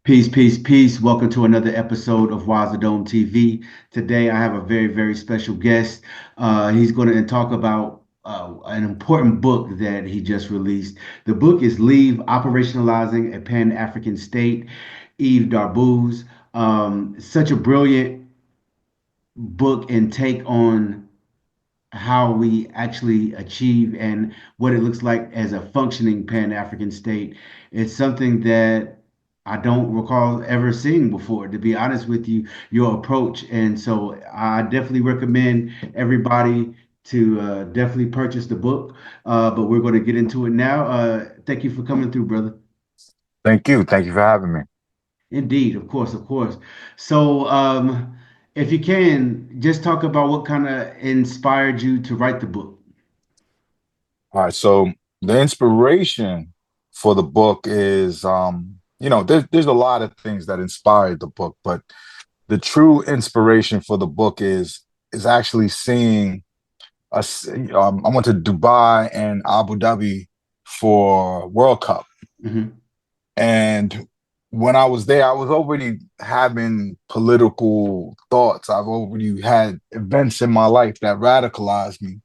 Peace, peace, peace. Welcome to another episode of Dome TV. Today, I have a very, very special guest. He's going to talk about an important book that he just released. The book is Leave Operationalizing a Pan-African State, Yves Darbouze. Such a brilliant book and take on how we actually achieve and what it looks like as a functioning Pan-African state. It's something that I don't recall ever seeing before, to be honest with you, your approach. And so I definitely recommend everybody to definitely purchase the book. But we're going to get into it now. Thank you for coming through, brother. Thank you. Thank you for having me. Indeed, of course, of course. So, if you can, just talk about what kind of inspired you to write the book. All right. So the inspiration for the book is, there's a lot of things that inspired the book, but the true inspiration for the book is actually seeing us. I went to Dubai and Abu Dhabi for World Cup, Mhm. and when I was there, I was already having political thoughts. I've already had events in my life that radicalized me.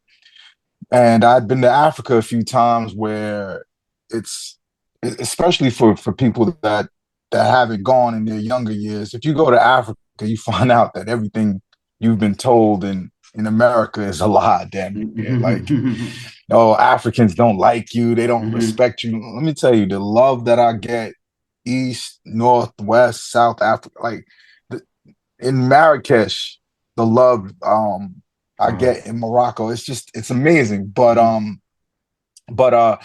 And I'd been to Africa a few times where it's especially for people that haven't gone in their younger years. If you go to Africa, you find out that everything you've been told in America is a lie, damn near. Like, Mhm. oh, Africans don't like you, they don't Mhm. respect you. Let me tell you, the love that I get east, north, west, South Africa, like the, in Marrakesh, the love I Wow. get in Morocco, it's amazing. But Mhm. but uh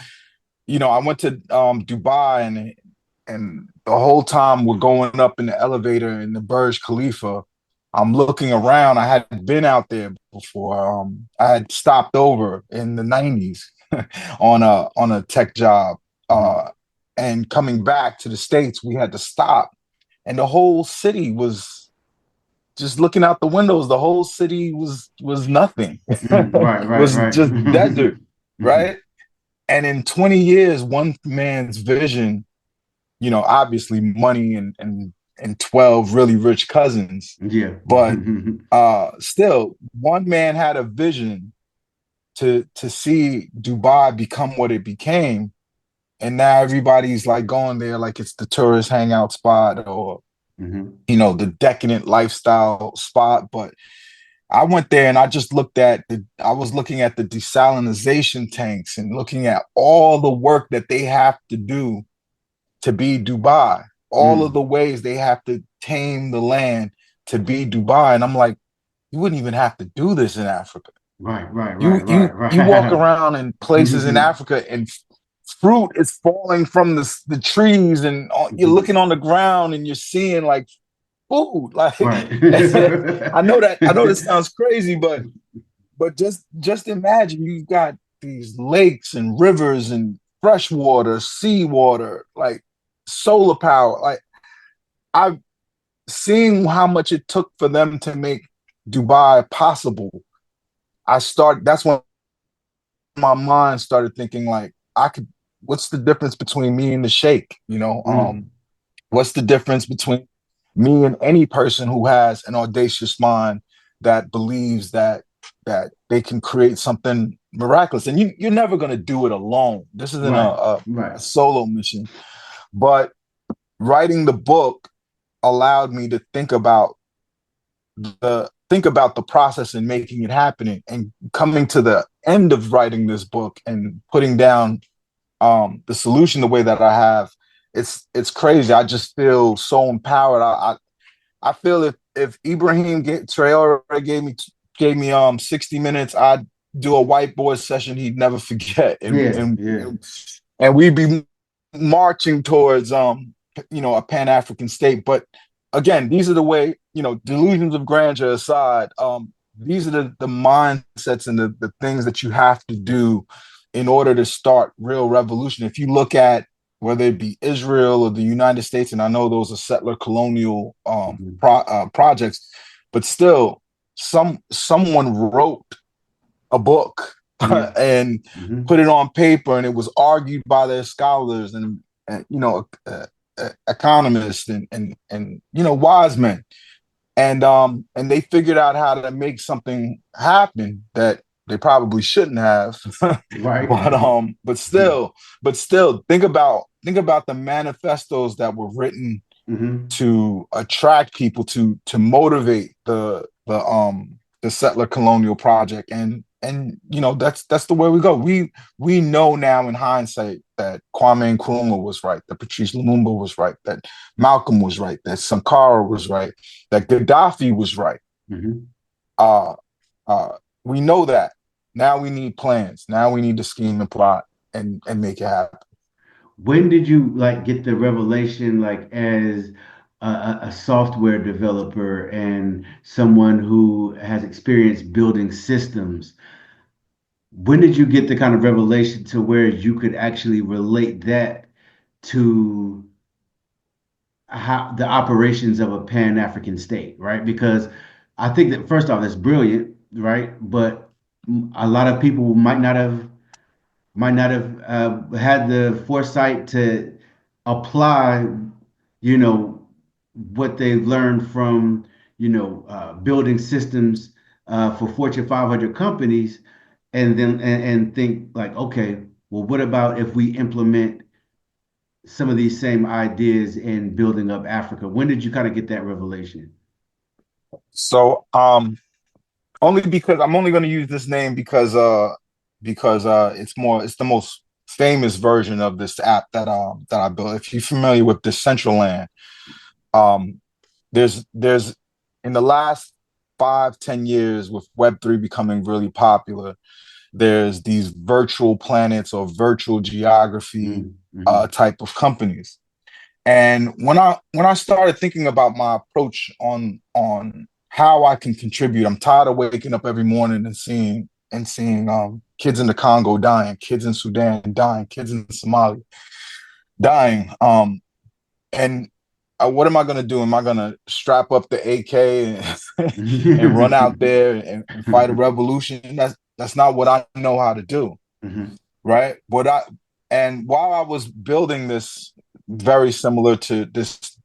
I went to Dubai and the whole time we're going up in the elevator in the Burj Khalifa, I'm looking around. I hadn't been out there before. I had stopped over in the 90s on a tech job. Mhm. Uh and coming back to the States, we had to stop. And the whole city was just looking out the windows, the whole city was nothing. Mhm. Right, right, Was right. just desert, Mhm. right? And in 20 years, one man's vision, obviously money and 12 really rich cousins, Yeah. but still one man had a vision to see Dubai become what it became. And now everybody's like going there like it's the tourist hangout spot or Mhm. the decadent lifestyle spot. But I went there and I was looking at the desalination tanks and looking at all the work that they have to do to be Dubai, all of Mm. the ways they have to tame the land to be Dubai. And I'm like, you wouldn't even have to do this in Africa. Right, right, You right, you right, you walk right. around in places in Africa and fruit is falling from the trees and you're looking on the ground and you're seeing like food. Like Right. I know this sounds crazy, but just imagine you've got these lakes and rivers and fresh water, seawater, like solar power. Like I've seen how much it took for them to make Dubai possible. That's when my mind started thinking like I could what's the difference between me and the sheikh? Mm. What's the difference between me and any person who has an audacious mind that believes that they can create something miraculous? And you're never going to do it alone. This isn't Right, right. a solo mission. But writing the book allowed me to think about the process and making it happen and coming to the end of writing this book and putting down the solution the way that I have. It's crazy. I just feel so empowered. I feel if Ibrahim Traore gave me 60 minutes, I'd do a whiteboard session he'd never forget, Yeah, yeah. and we'd be marching towards a Pan African state. But again, these are the way, delusions of grandeur aside, these are the mindsets and the things that you have to do in order to start real revolution. If you look at whether it be Israel or the United States, and I know those are settler colonial Mhm. projects, but still, someone wrote a book Yeah. and Hmm. put it on paper, and it was argued by their scholars, and economists and wise men, and they figured out how to make something happen that they probably shouldn't have. Right. But still, think about the manifestos that were written Hmm. to attract people, to motivate the settler colonial project. And that's the way we go. We know now in hindsight that Kwame Nkrumah was right, that Patrice Lumumba was right, that Malcolm was right, that Sankara was right, that Gaddafi was right. Hmm. uh uh we know that. Now we need plans. Now we need to scheme and plot and make it happen. When did you like get the revelation, like as a software developer and someone who has experience building systems? When did you get the kind of revelation to where you could actually relate that to how the operations of a Pan-African state, right? Because I think that first off, that's brilliant, right? But a lot of people might not have had the foresight to apply, you know, what they've learned from, building systems for Fortune 500 companies, and then and think like, okay, well, what about if we implement some of these same ideas in building up Africa? When did you kind of get that revelation? So only because I'm only going to use this name because it's the most famous version of this app that I built. If you're familiar with Decentraland, um there's in the last 5-10 years, with Web3 becoming really popular, there's these virtual planets or virtual geography Mm-hmm. type of companies. And when I started thinking about my approach on how I can contribute, I'm tired of waking up every morning and seeing kids in the Congo dying, kids in Sudan dying, kids in Somalia dying. And what am I going to do? Am I going to strap up the AK and run out there and fight a revolution? That's not what I know how to do, Hmm. right? And while I was building this, very similar to this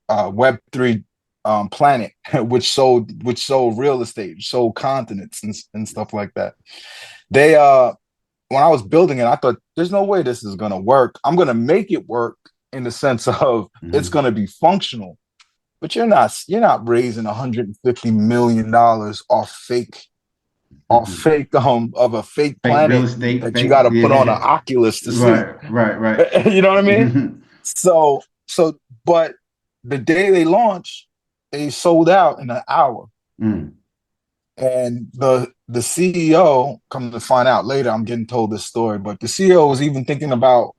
Web3 planet, which sold real estate, sold continents and stuff like that. They When I was building it, I thought there's no way this is gonna work. I'm gonna make it work in the sense of it's Hmm. gonna be functional, but you're not raising $150 million off fake of a fake Fake real planet estate, that you fake, got to put on an yeah. Oculus to see. Right, right, right. You know what I mean? Hmm. So, but the day they launched, they sold out in an hour. Mm. And the CEO, come to find out later, I'm getting told this story, but the CEO was even thinking about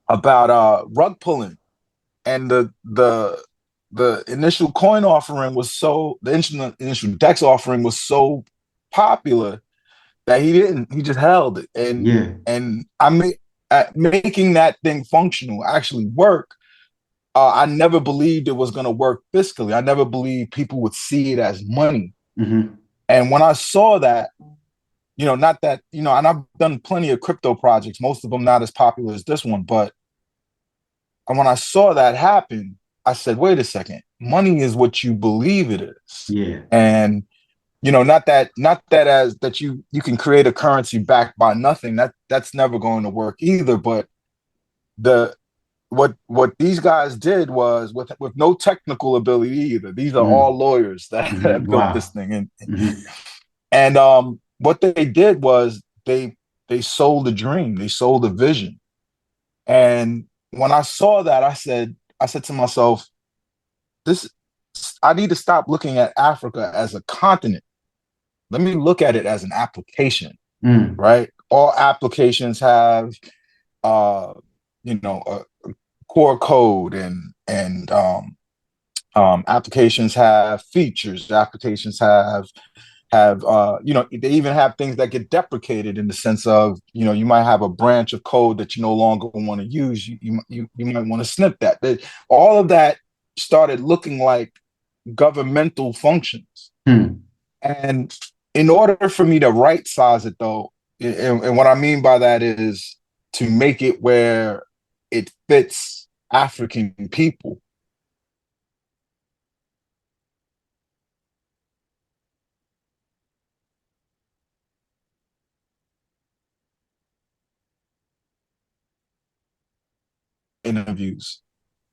rug pulling. And the initial coin offering was so the initial DEX offering was so popular that he just held it. and Yeah. and I made making that thing functional actually work. I never believed it was going to work fiscally. I never believed people would see it as money. Hmm. And when I saw that, not that, and I've done plenty of crypto projects, most of them not as popular as this one, but when I saw that happen, I said, wait a second, money is what you believe it is. Yeah. And not that as that you can create a currency backed by nothing. That's never going to work either. But the what these guys did was, with no technical ability either. These are Mm. all lawyers that, Hmm. that built this Wow. thing. And Hmm. and what they did was they sold a dream, they sold a vision. And when I saw that, I said to myself, this I need to stop looking at Africa as a continent. Let me look at it as an application, Mm. right? All applications have uh a core code, and applications have features. Applications have they even have things that get deprecated, in the sense of, you might have a branch of code that you no longer want to use. You might want to snip that. All of that started looking like governmental functions. Mm. And in order for me to right size it, though, and what I mean by that is to make it where it fits African people. Interviews.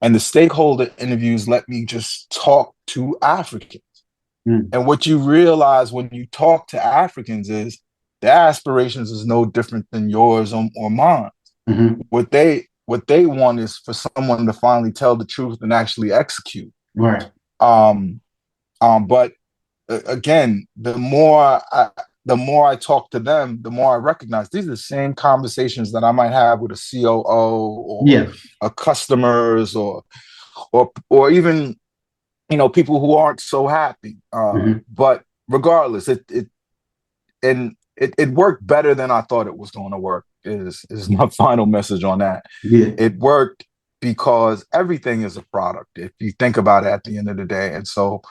And the stakeholder interviews let me just talk to Africans. Mm. And what you realize when you talk to Africans is their aspirations is no different than yours or mine. Mm-hmm. What they want is for someone to finally tell the truth and actually execute. Right. Um, but again, the more I talk to them, the more I recognize these are the same conversations that I might have with a COO or Yeah. a customers or even people who aren't so happy. Mm-hmm. But regardless, it worked better than I thought it was going to work. Is my final message on that. Yeah. It worked because everything is a product if you think about it at the end of the day. And so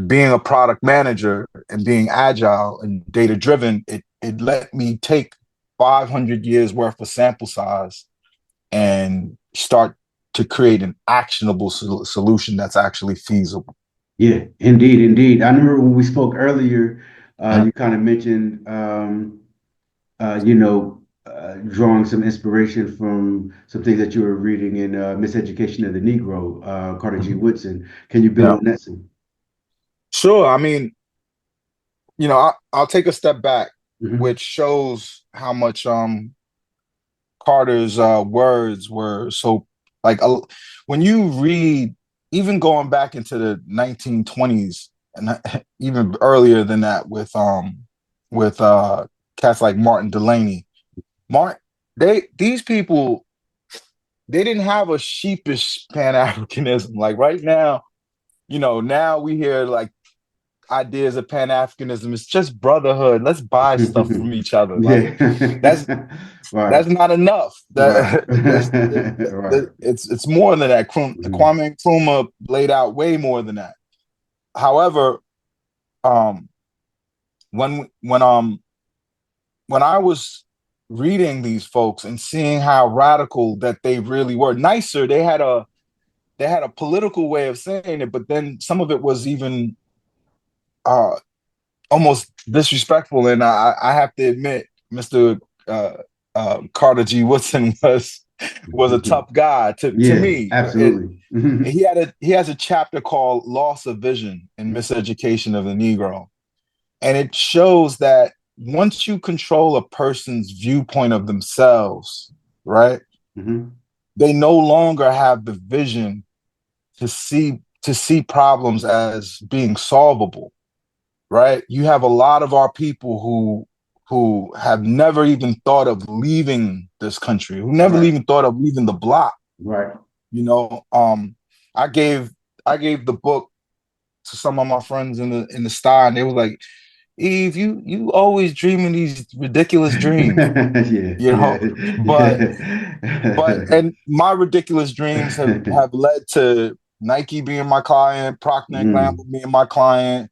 being a product manager and being agile and data driven, it let me take 500 years worth of sample size and start to create an actionable solution that's actually feasible. Yeah, indeed, indeed. I remember when we spoke earlier, Mhm. you kind of mentioned, you know, drawing some inspiration from some things that you were reading in Miseducation of the Negro, Carter G. Mhm. Woodson. Can you build Yeah, on that some? sure. I mean, I'll take a step back, Hmm. which shows how much Carter's words were so like when you read, even going back into the 1920s and even earlier than that with cats like Martin Delaney. Martin, these people, they didn't have a sheepish Pan-Africanism. Like right now, now we hear like ideas of Pan-Africanism. It's just brotherhood. Let's buy stuff from each other. Like that's Yeah. Right. that's not enough. Right. That Right. it's more than that. Hmm. Kwame Nkrumah laid out way more than that. However, um, when when um when I was reading these folks and seeing how radical that they really were, nicer, they had a political way of saying it, but then some of it was even uh almost disrespectful. And I have to admit, Mr. Carter G. Woodson was a tough guy to Yeah, me. absolutely. He has a chapter called "Loss of Vision in Miseducation of the Negro," and it shows that once you control a person's viewpoint of themselves, right, Hmm. they no longer have the vision to see problems as being solvable, right? You have a lot of our people who have never even thought of leaving this country, who never Right. even thought of leaving the block. Right. You know, I gave I gave the book to some of my friends in the star, and they were like, "Eve, you always dreaming these ridiculous dreams." Yeah. You know, but Yeah. and my ridiculous dreams have led to Nike being my client, Procter and Gamble Mm. being my client.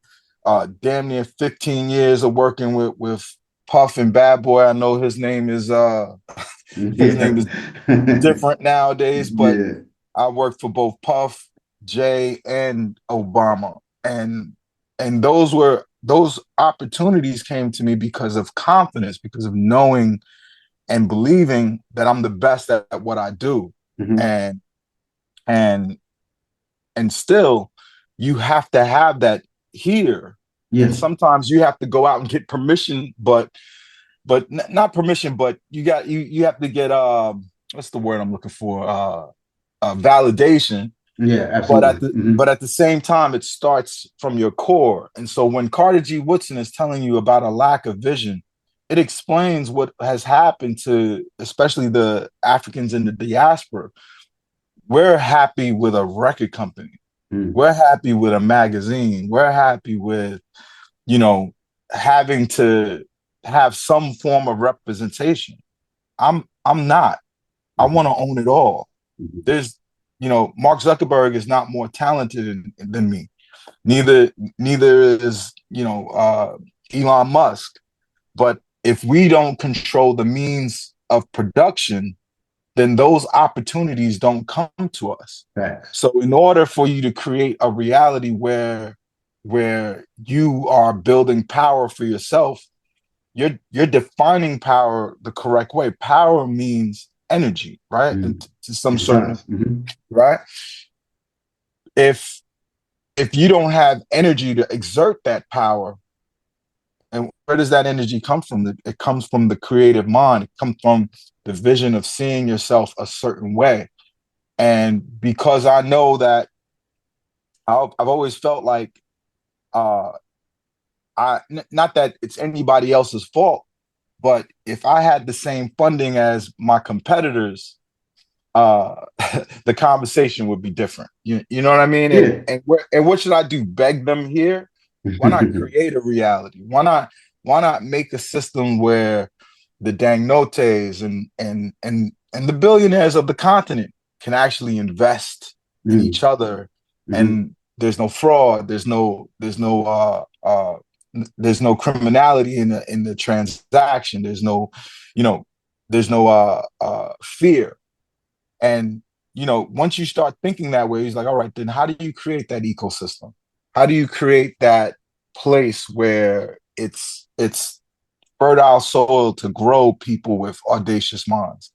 Damn near 15 years of working with Puff and Bad Boy. I know his name is his name Yeah. is different nowadays, but Yeah. I worked for both Puff, Jay, and Obama, and those opportunities came to me because of confidence, because of knowing and believing that I'm the best at what I do. Hmm. And and and still you have to have that here. And Yeah. sometimes you have to go out and get permission, but not permission, but you have to get what's the word I'm looking for? Validation. Yeah, But at absolutely. the but at the same time, it starts from your core. And so when Carter G. Woodson is telling you about a lack of vision, it explains what has happened to especially the Africans in the diaspora. We're happy with a record company. Mm. We're happy with a magazine. We're happy with, you know, having to have some form of representation. I'm not. I want to Mhm. own it all. Mhm. There's, Mark Zuckerberg is not more talented than me. Neither is, Elon Musk. But if we don't control the means of production, then those opportunities don't come to us. Facts. So in order for you to create a reality where you are building power for yourself, you're defining power the correct way. Power means energy, right? And Mm. to some It certain, does. Hmm. right? If if you don't have energy to exert that power, and where does that energy come from? It comes from the creative mind. It comes from the vision of seeing yourself a certain way. And because I know that I've always felt like uh, not that it's anybody else's fault, but if I had the same funding as my competitors, uh, the conversation would be different. You know what I mean? Yeah. And what should I do? Beg them here? Why not create a reality? Why not make a system where the Dangnotes and the billionaires of the continent can actually invest in Mm. each other, Hmm. and there's no fraud, there's no criminality in the transaction, you know there's no fear. And once you start thinking that way, he's like, all right, then how do you create that ecosystem? How do you create that place where it's fertile soil to grow people with audacious minds?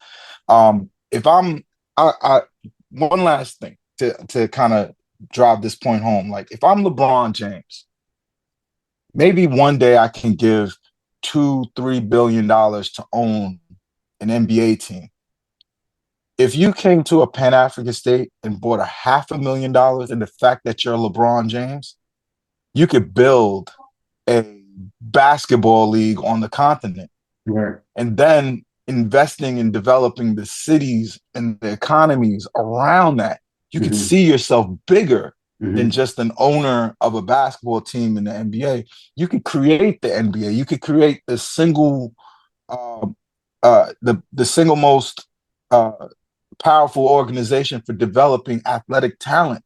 If I'm I One last thing to kind of drive this point home. Like, if I'm LeBron James, maybe one day I can give $2-3 billion to own an NBA team. If you came to a Pan African state and bought $500,000, and the fact that you're LeBron James, you could build a basketball league on the continent. Right. And then investing in developing the cities and the economies around that, you could Hmm. see yourself bigger than Hmm. just an owner of a basketball team in the NBA. You could create the NBA. You could create uh, the single most uh, powerful organization for developing athletic talent,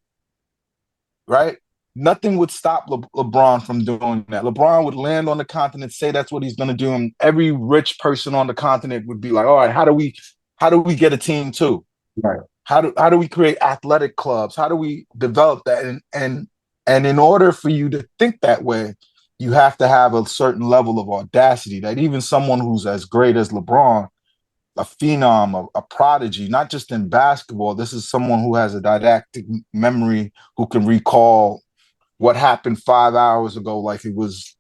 right? Nothing would stop LeBron from doing that. LeBron would land on the continent, say that's what he's going to do, and every rich person on the continent would be like, "All right, how do we get a team too? Right. How do we create athletic clubs? How do we develop that?" And in order for you to think that way, you have to have a certain level of audacity that even someone who's as great as LeBron, a phenom, a prodigy, not just in basketball. This is someone who has a didactic memory, who can recall what happened 5 hours ago, like it was,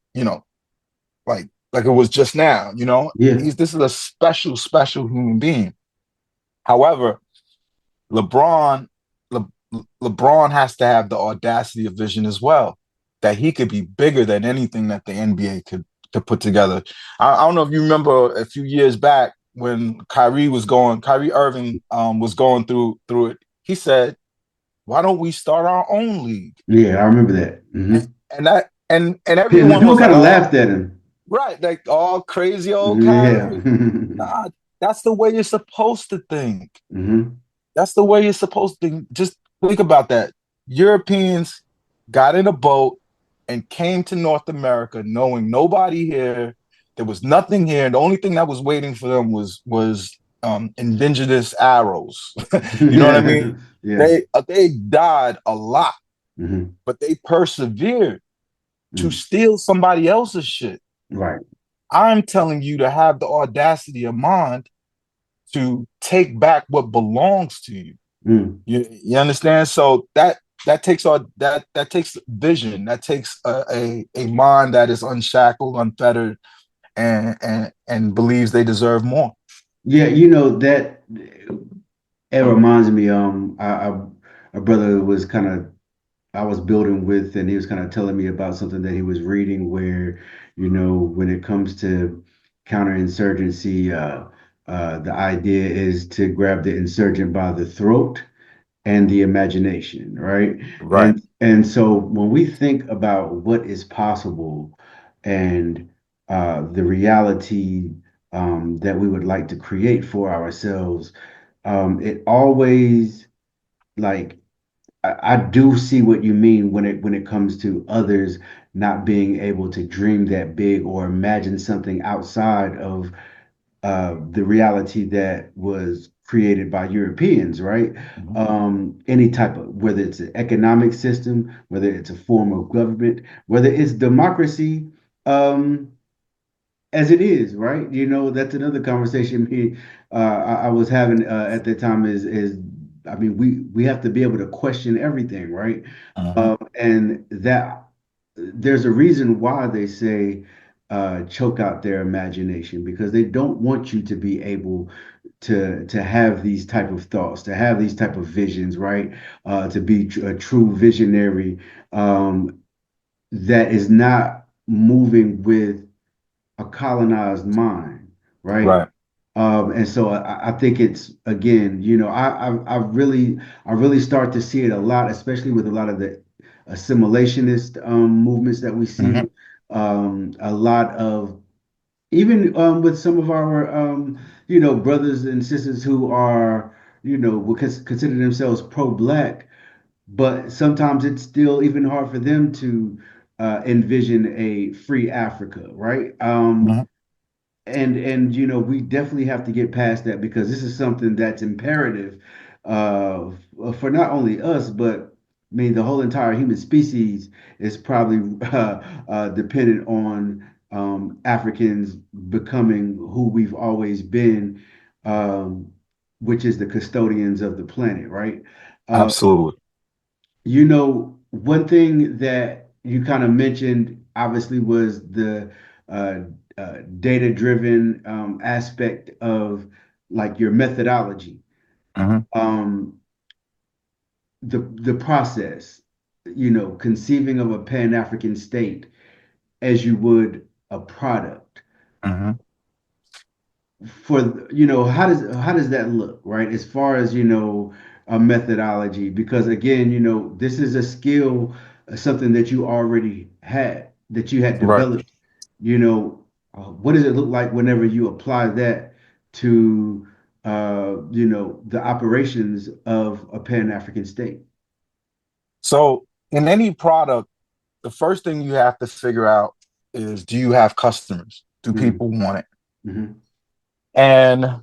like it was just now. Yeah. This is a special, special human being. However, LeBron, Le, LeBron has to have the audacity of vision as well, that he could be bigger than anything that the NBA could put together. I don't know if you remember a few years back when Kyrie Irving was going through it. He said, "Why don't we start our own league?" Yeah. I remember that. Hmm. And Yeah. everyone People was kind like, of "Oh, laughed at him. right, like all crazy old Yeah. Kyrie." Nah, that's the way you're supposed to think. Hmm. That's the way you're supposed to. Just think about that. Europeans got in a boat and came to North America knowing nobody here. There was nothing here. And the only thing that was waiting for them was indigenous arrows. You know what I mean? Yeah. They died a lot, Hmm. but they persevered to Mm. steal somebody else's shit. Right. I'm telling you to have the audacity of mind to take back what belongs to you. Mm. You understand? So that takes all that takes vision. That takes a mind that is unshackled, unfettered, and believes they deserve more. Yeah. That it reminds me. A brother was kind of I was building with, and he was kind of telling me about something that he was reading where, when it comes to counterinsurgency, the idea is to grab the insurgent by the throat and the imagination, right? Right. And so when we think about what is possible and the reality that we would like to create for ourselves, it always like I do see what you mean when it comes to others not being able to dream that big or imagine something outside of the reality that was created by Europeans, right? Mhm. Any type of, whether it's an economic system, whether it's a form of government, whether it's democracy, um, as it is, right? You know, that's another conversation I was having at the time is I mean, we have to be able to question everything, right? Mhm. And that there's a reason why they say choke out their imagination because they don't want you to be able to have these type of thoughts, to have these type of visions, right? To be a true visionary that is not moving with a colonized mind, right? Right. And so I think it's again, you know, I really start to see it a lot, especially with a lot of the assimilationist movements that we Mhm. see. A lot of even with some of our you know brothers and sisters who are you know will consider themselves pro-black, but sometimes it's still even hard for them to envision a free Africa, right? Mhm. And you know we definitely have to get past that because this is something that's imperative for not only us but I mean the whole entire human species is probably dependent on Africans becoming who we've always been, um, which is the custodians of the planet, right? Uh, Absolutely. you know, one thing that you kind of mentioned obviously was the uh, data-driven aspect of like your methodology, Mhm. um, the process, you know, conceiving of a Pan-African state as you would a product. Mhm. For you know how does that look, right, as far as you know a methodology, because again you know this is a skill, something that you already had, that you had Right. developed, you know, what does it look like whenever you apply that to you know the operations of a Pan-African state. So in any product, the first thing you have to figure out is, do you have customers? Do Mm-hmm, people want it? mm-hmm, And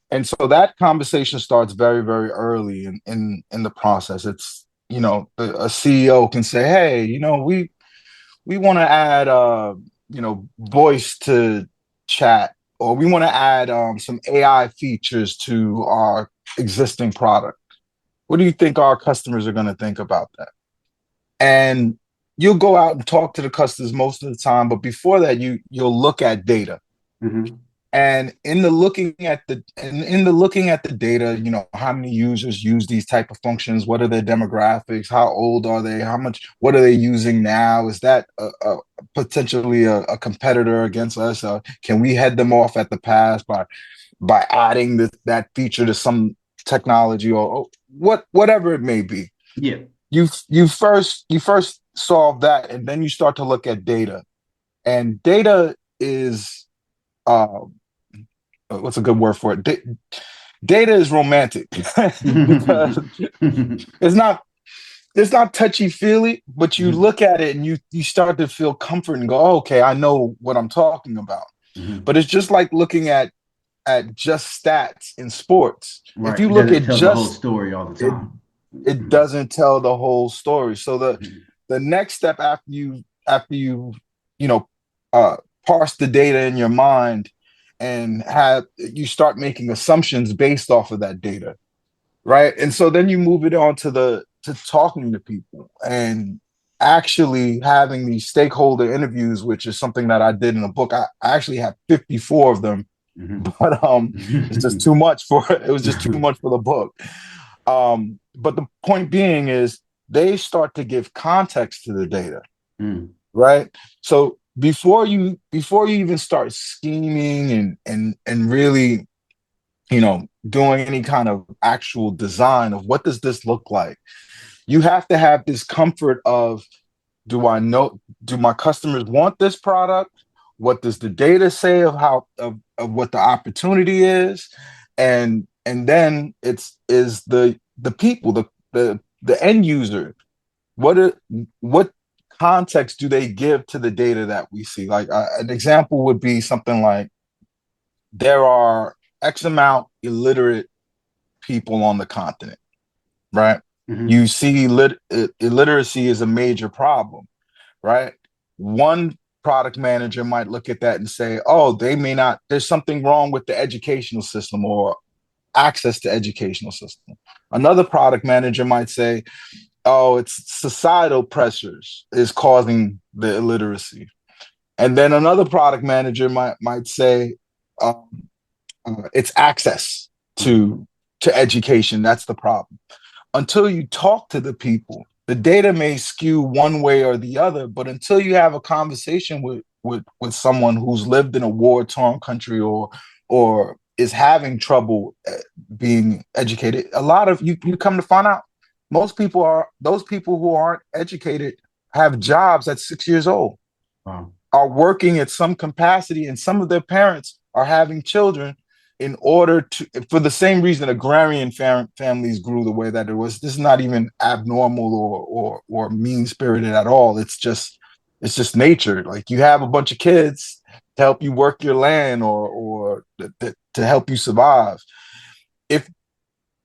and so that conversation starts very, very early in the process. It's, a CEO can say, hey, we want to add voice to chat, or we want to add some AI features to our existing product. What do you think our customers are going to think about that? And you'll go out and talk to the customers most of the time, but before that, you'll look at data. mm-hmm, And in the looking at the data, how many users use these type of functions, what are their demographics, how old are they, how much, what are they using now, is that potentially a competitor against us, can we head them off at the pass by adding that feature to some technology, or whatever it may be. yeah. You first solve that, and then you start to look at data. And data is, uh, what's a good word for it? Data is romantic because it's not it's not touchy feely, but you Mhm, look at it and you start to feel comfort and go, oh, okay, I know what I'm talking about. mhm. But it's just like looking at just stats in sports. If Right, you it look doesn't at tell the whole just story all the it, time. it doesn't tell the whole story. So the Mhm, the next step after you you know uh parse the data in your mind and have you start making assumptions based off of that data, right? And so then you move it on to talking to people and actually having these stakeholder interviews, which is something that I did in a book. I actually have 54 of them, but it's just too much for it was just too much for the book. But the point being is, they start to give context to the data, Mm, right? So before you even start scheming and really, doing any kind of actual design of what does this look like, you have to have this comfort of, do my customers want this product? What does the data say of of what the opportunity is? And then is the people, the end user, what context do they give to the data that we see? Like, an example would be something like, there are X amount illiterate people on the continent, right? Hmm. You see illiteracy is a major problem, right? One product manager might look at that and say, oh, they may not, there's something wrong with the educational system or access to educational system. Another product manager might say, oh, it's societal pressures is causing the illiteracy. And then another product manager might say, um, it's access to education. That's the problem. Until you talk to the people, the data may skew one way or the other, but until you have a conversation with someone who's lived in a war-torn country or is having trouble being educated, a lot of you come to find out most people are those people who aren't educated have jobs at 6 years old, Wow. are working at some capacity, and some of their parents are having children in order to, for the same reason agrarian families grew the way that it was. This is not even abnormal or mean spirited at all. It's just nature. Like you have a bunch of kids to help you work your land or to help you survive. If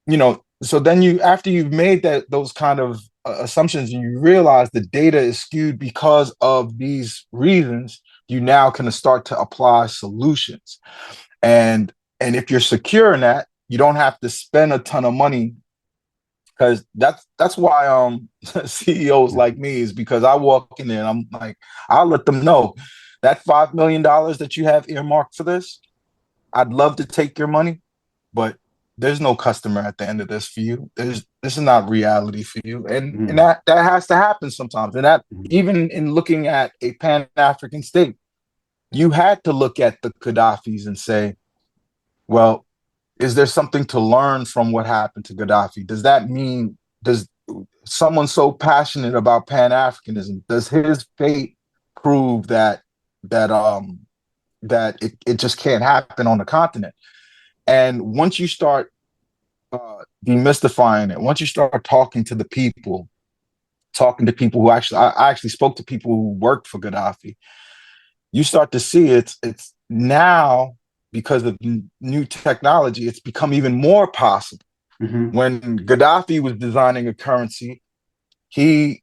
you know, so then you after you've made that those kind of assumptions and you realize the data is skewed because of these reasons, you now can start to apply solutions. And if you're secure in that, you don't have to spend a ton of money, because that's why CEOs like me is because I walk in there and I'm like, I'll let them know that $5 million that you have earmarked for this, I'd love to take your money, but there's no customer at the end of this for you. This is not reality for you. And Hmm. that has to happen sometimes. And that Hmm. even in looking at a Pan-African state, you had to look at the Gaddafis and say, well, is there something to learn from what happened to Gaddafi? Does that mean, does someone so passionate about Pan-Africanism, does his fate prove that it just can't happen on the continent? And once you start demystifying it, once you start talking to people who I actually spoke to people who worked for Gaddafi, you start to see it's now, because of new technology, it's become even more possible. Hmm. When Gaddafi was designing a currency, he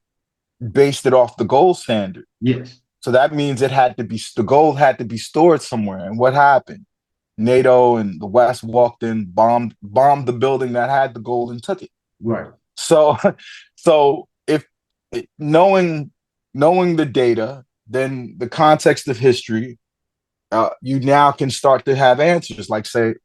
based it off the gold standard. Yes. So that means the gold had to be stored somewhere. And what happened? NATO and the West walked in, bombed the building that had the gold and took it. Right. So, so if knowing the data, then the context of history, you now can start to have answers. Like say,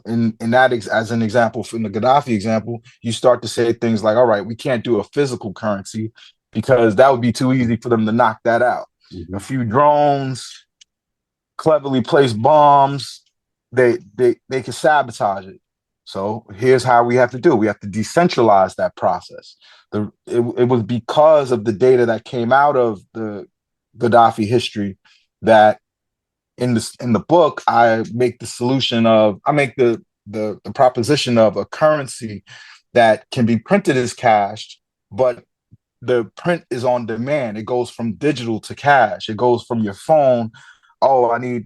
in that as an example, from the Gaddafi example, you start to say things like, "All right, we can't do a physical currency because that would be too easy for them to knock that out. A Hmm. few drones, cleverly placed bombs, they can sabotage it. So here's how we have to do: we have to decentralize that process. It was because of the data that came out of the Gaddafi history that in the book I make the proposition of a currency that can be printed as cash, but the print is on demand. It goes from digital to cash. It goes from your phone. Oh, I need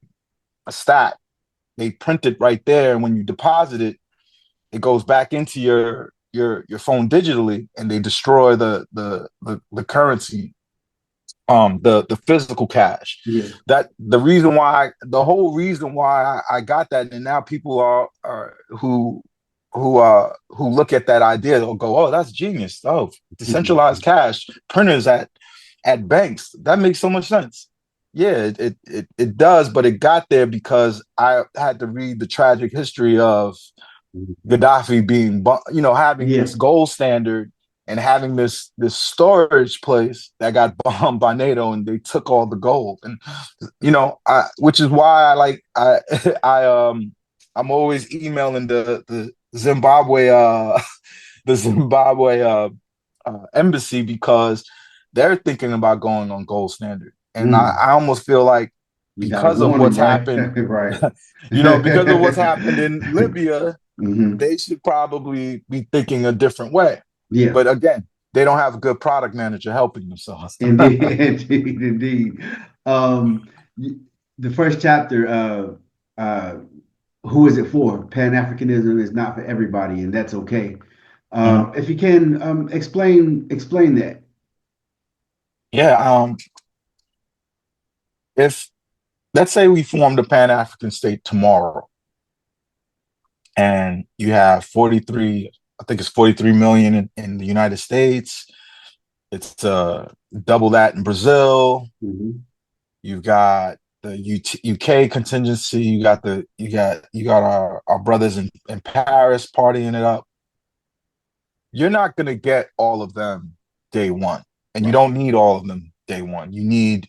a stat. They print it right there, and when you deposit it, it goes back into your phone digitally, and they destroy the currency, the physical cash. Yeah. That the whole reason why I got that, and now people are who look at that idea, they'll go, oh, that's genius. Oh, decentralized cash, printers at banks, that makes so much sense. Yeah, it does, but it got there because I had to read the tragic history of Gaddafi being, having Yeah. this gold standard and having this storage place that got bombed by NATO, and they took all the gold. And which is why I'm always emailing the Zimbabwe the Zimbabwe embassy, because they're thinking about going on gold standard. And Mm. I almost feel like You gotta because of warn them, what's right? happened, Right. because of what's happened in Libya, Hmm. they should probably be thinking a different way. Yeah. But again, they don't have a good product manager helping themselves. Indeed, indeed, indeed. Um, y- the first chapter, who is it for? Pan-Africanism is not for everybody, and that's okay. Mhm. If you can explain that. Yeah. If let's say we formed a Pan African state tomorrow, and you have 43, I think it's 43 million in the United States. It's double that in Brazil. Mhm. You've got the UK contingency. You got our brothers in Paris partying it up. You're not gonna get all of them day one, and you Right. don't need all of them day one. You need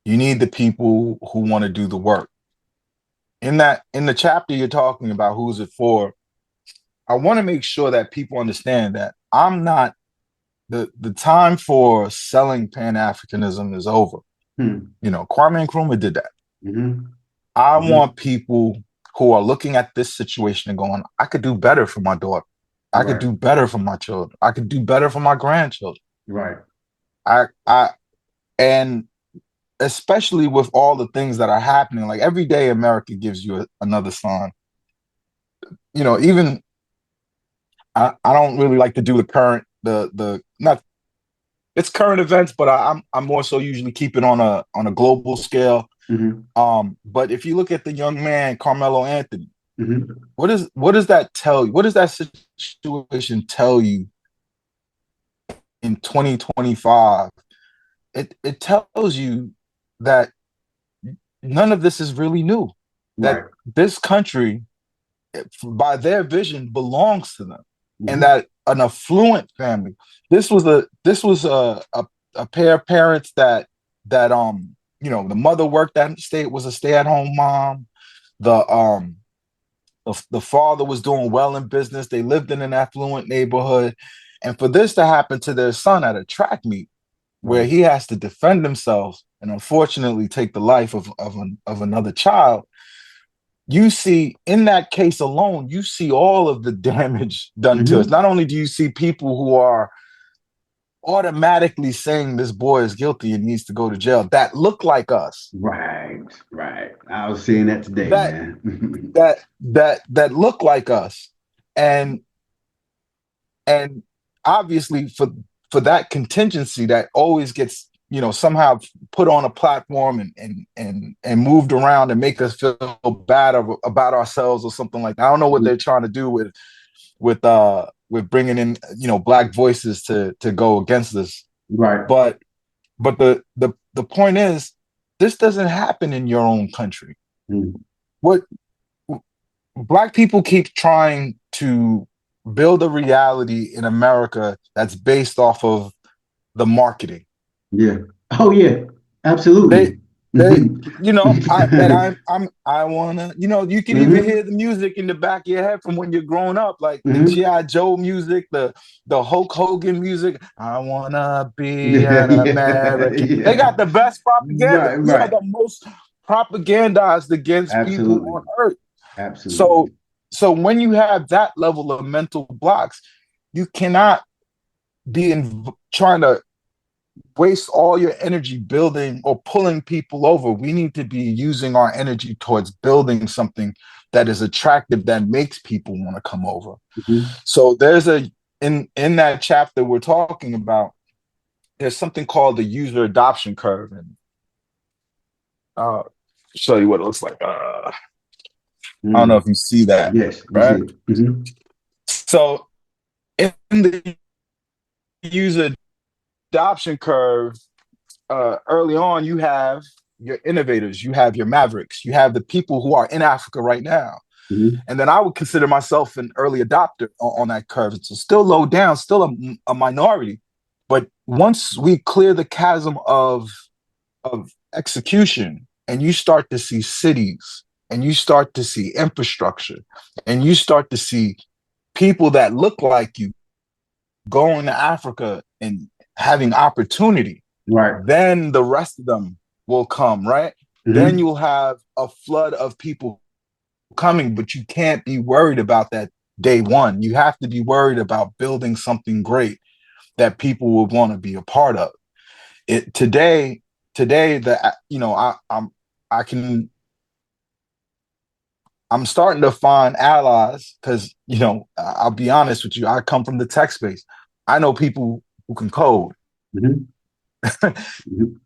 the people who want to do the work. In the chapter you're talking about, who's it for? I want to make sure that people understand that I'm not the time for selling Pan Africanism is over. Hmm. Kwame Nkrumah did that. Hmm. I Hmm. want people who are looking at this situation and going, I could do better for my daughter. I could Right. do better for my children. I could do better for my grandchildren. Right. I and especially with all the things that are happening, like every day America gives you another sign. Even I don't really like to do the current the not it's current events, but I'm more so usually keep it on a global scale. Hmm. But if you look at the young man Carmelo Anthony, Hmm. what does that tell you? What does that situation tell you in 2025? It tells you that none of this is really new. That Right. this country, by their vision, belongs to them, and Hmm. that an affluent family. This was a pair of parents that the mother worked at state was a stay at home mom. The father was doing well in business. They lived in an affluent neighborhood, and for this to happen to their son at a track meet where Right. he has to defend himself and unfortunately take the life of another child, you see in that case alone, you see all of the damage done to us. Hmm. Not only do you see people who are automatically saying this boy is guilty and needs to go to jail that look like us, Right. Right. I was seeing that today, that man. that look like us, and and obviously for that contingency that always gets somehow put on a platform and moved around and make us feel bad about ourselves or something like that. I don't know what they're trying to do with bringing in black voices to go against this, Right. but the point is, this doesn't happen in your own country. Mm. What black people keep trying to build a reality in America that's based off of the marketing. Yeah. Oh yeah. They Absolutely. they Hmm. I wanna, you can even Hmm. hear the music in the back of your head from when you're growing up, like the G.I. Joe music, the Hulk Hogan music. I wanna be Yeah. an American. They Yeah. got the best propaganda. Right. We are Right. the most propagandized against people Absolutely. on earth. So Absolutely. so when you have that level of mental blocks, you cannot be trying to waste all your energy building or pulling people over. We need to be using our energy towards building something that is attractive, that makes people want to come over. Hmm. So there's in that chapter we're talking about, there's something called the user adoption curve, and uh show you what it looks like. I don't know Mm. if you see that, Yes, we see right? it. Hmm. So in the user adoption curve, early on, you have your innovators, you have your mavericks, you have the people who are in Africa right now. Hmm. And then I would consider myself an early adopter on that curve. It's still low down, still a minority. But once we clear the chasm of execution, and you start to see cities, and you start to see infrastructure, and you start to see people that look like you going to Africa and having opportunity, Right. then the rest of them will come, right? Then Hmm. you'll have a flood of people coming, but you can't be worried about that day one. You have to be worried about building something great that people will want to be a part of. It today, the I can I'm starting to find allies because, I'll be honest with you. I come from the tech space. I know people who can code. Mhm. Mhm.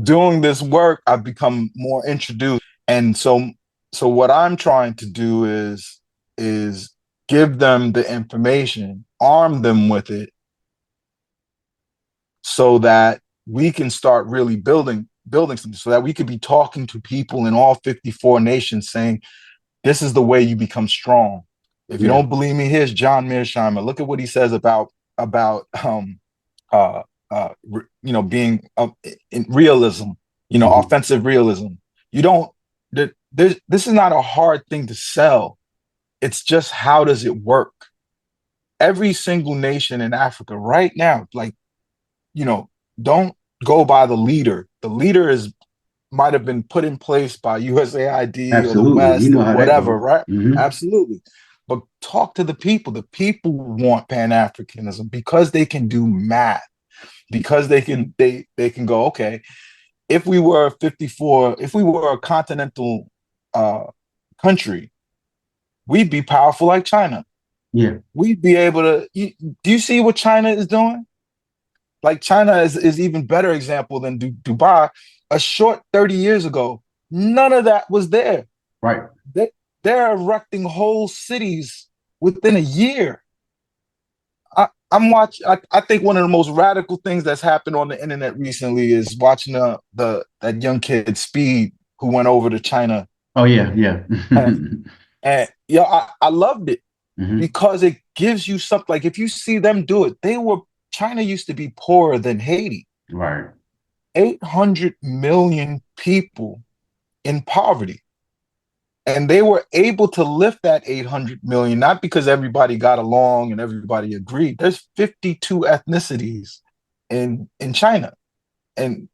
Doing this work, I've become more introduced. And so what I'm trying to do is give them the information, arm them with it so that we can start really building something so that we could be talking to people in all 54 nations saying, this is the way you become strong. If you Yeah, don't believe me, here's John Mearsheimer. Look at what he says about being in realism, mhm. offensive realism. You don't. This is not a hard thing to sell. It's just how does it work? Every single nation in Africa right now, like you know, don't go by the leader. The leader is might have been put in place by USAID or the Absolutely. You West know or how that whatever, goes. right? Hmm. Absolutely. But talk to the people. The people want Pan-Africanism because they can do math, because they can go, okay, if we were 54, if we were a continental uh, country, we'd be powerful like China. Yeah, We'd be able to. Do you see what China is doing? Like China is even better example than Dubai. A short 30 years ago, none of that was there. right. They, they're erecting whole cities within a year. I'm watching. I think one of the most radical things that's happened on the internet recently is watching the that young kid Speed who went over to China, Oh yeah, yeah. and, and I loved it Hmm. because it gives you something. Like if you see them do it, China used to be poorer than Haiti. Right. 800 million people in poverty. And they were able to lift that 800 million, not because everybody got along and everybody agreed. There's 52 ethnicities in China and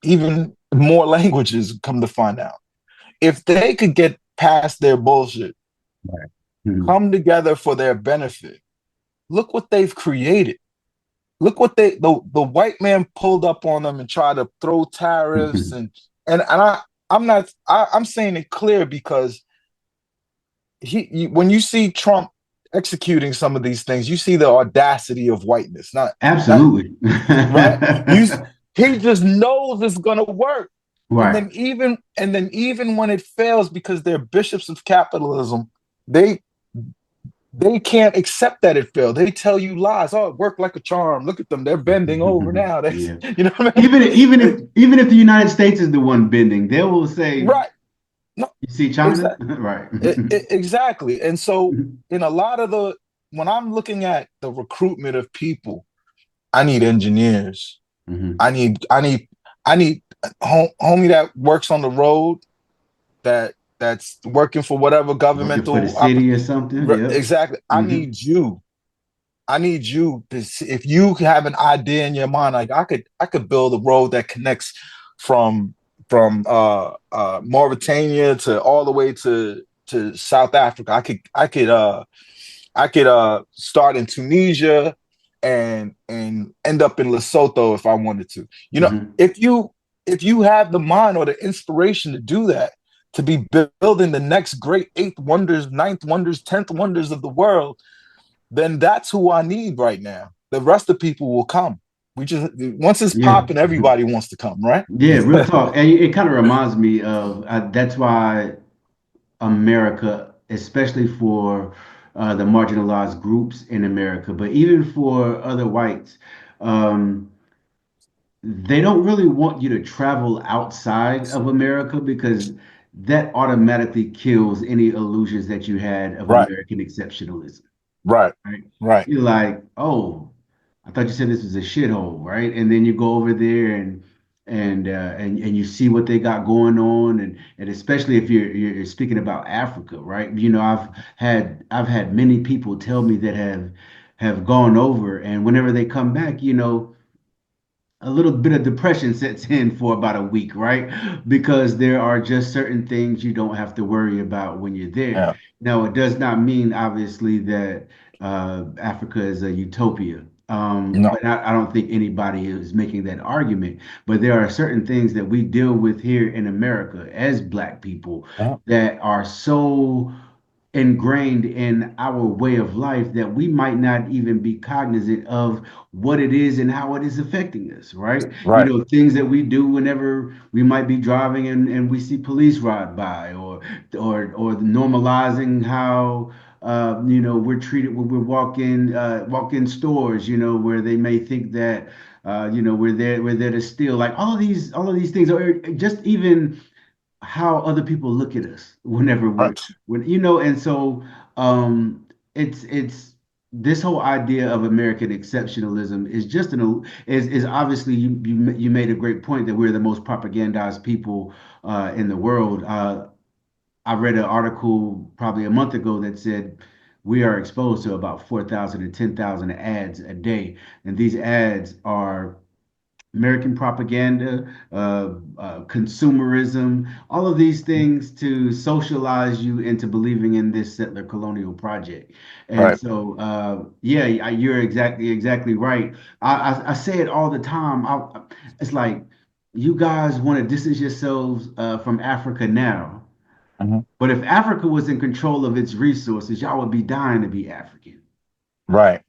even more languages come to find out. If they could get past their bullshit, Right. Mhm. come together for their benefit, look what they've created. Look what the white man pulled up on them and tried to throw tariffs I'm saying it clear because when you see Trump executing some of these things, you see the audacity of whiteness. Not Absolutely. right. He just knows it's gonna work. And Right. then even when it fails because they're bishops of capitalism, they they can't accept that it failed. They tell you lies. Oh, it worked like a charm. Look at them. They're bending over now. Yeah. You know what I mean? Even if the United States is the one bending, they will say, Right. No, "You see China?" exactly. Right. Exactly. And so in a lot of when I'm looking at the recruitment of people, I need engineers. Hmm. I need homie that works on the road that's working for whatever Working for the governmental city or something. Yep. exactly. I Hmm. need you. I need you to see, if you have an idea in your mind, like I could build a road that connects from Mauritania to all the way to South Africa. I could start in Tunisia and end up in Lesotho if I wanted to. Hmm. If you have the mind or the inspiration to do that, to be building the next great eighth wonders, ninth wonders, tenth wonders of the world, then that's who I need right now. The rest of people will come. We just once it's Yeah. popping, everybody wants to come, right? Yeah. Real talk. And it kind of reminds me of that's why America, especially for the marginalized groups in America, but even for other whites, um, they don't really want you to travel outside of America because that automatically kills any illusions that you had of Right, American exceptionalism, right, right? right. You're like, oh, I thought you said this was a shithole, right? And then you go over there and you see what they got going on, and especially if you're speaking about Africa, right? You know, I've had many people tell me that have gone over, and whenever they come back, you know, a little bit of depression sets in for about a week, right? Because there are just certain things you don't have to worry about when you're there. Yeah, Now, it does not mean, obviously, that Africa is a utopia. No. But I don't think anybody is making that argument. But there are certain things that we deal with here in America as Black people Uh-huh. that are so ingrained in our way of life that we might not even be cognizant of what it is and how it is affecting us, right? You Right. know, things that we do whenever we might be driving and we see police ride by, or normalizing how you know, we're treated when we're walk in stores, you know, where they may think that you know, we're there to steal. Like all of these things, or just even how other people look at us whenever we're Right. when you know. And so it's this whole idea of American exceptionalism is just is obviously you made a great point that we're the most propagandized people in the world. I read an article probably a month ago that said we are exposed to about 4,000 to 10,000 ads a day, and these ads are American propaganda, consumerism, all of these things to socialize you into believing in this settler colonial project. And Right. so, yeah, you're exactly right. I say it all the time. It's like you guys want to distance yourselves from Africa now, Mhm. but if Africa was in control of its resources, y'all would be dying to be African. Right.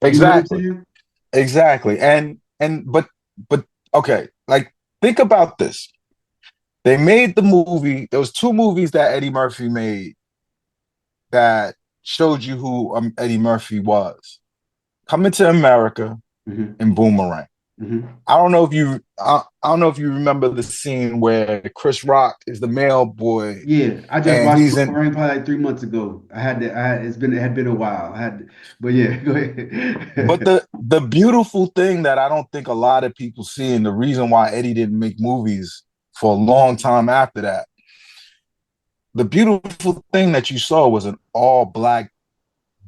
You know what I'm Exactly. saying? Exactly. And okay, like think about this. They made the movie. There was two movies that Eddie Murphy made that showed you who Eddie Murphy was. Coming to America Hmm. and Boomerang. Hmm. I don't know if you remember the scene where Chris Rock is the mail boy Yeah, I just and watched he's in. Boomerang probably like 3 months ago. It had been a while. But yeah, go But ahead. the beautiful thing that I don't think a lot of people see, and the reason why Eddie didn't make movies for a long time after that, the beautiful thing that you saw was an all black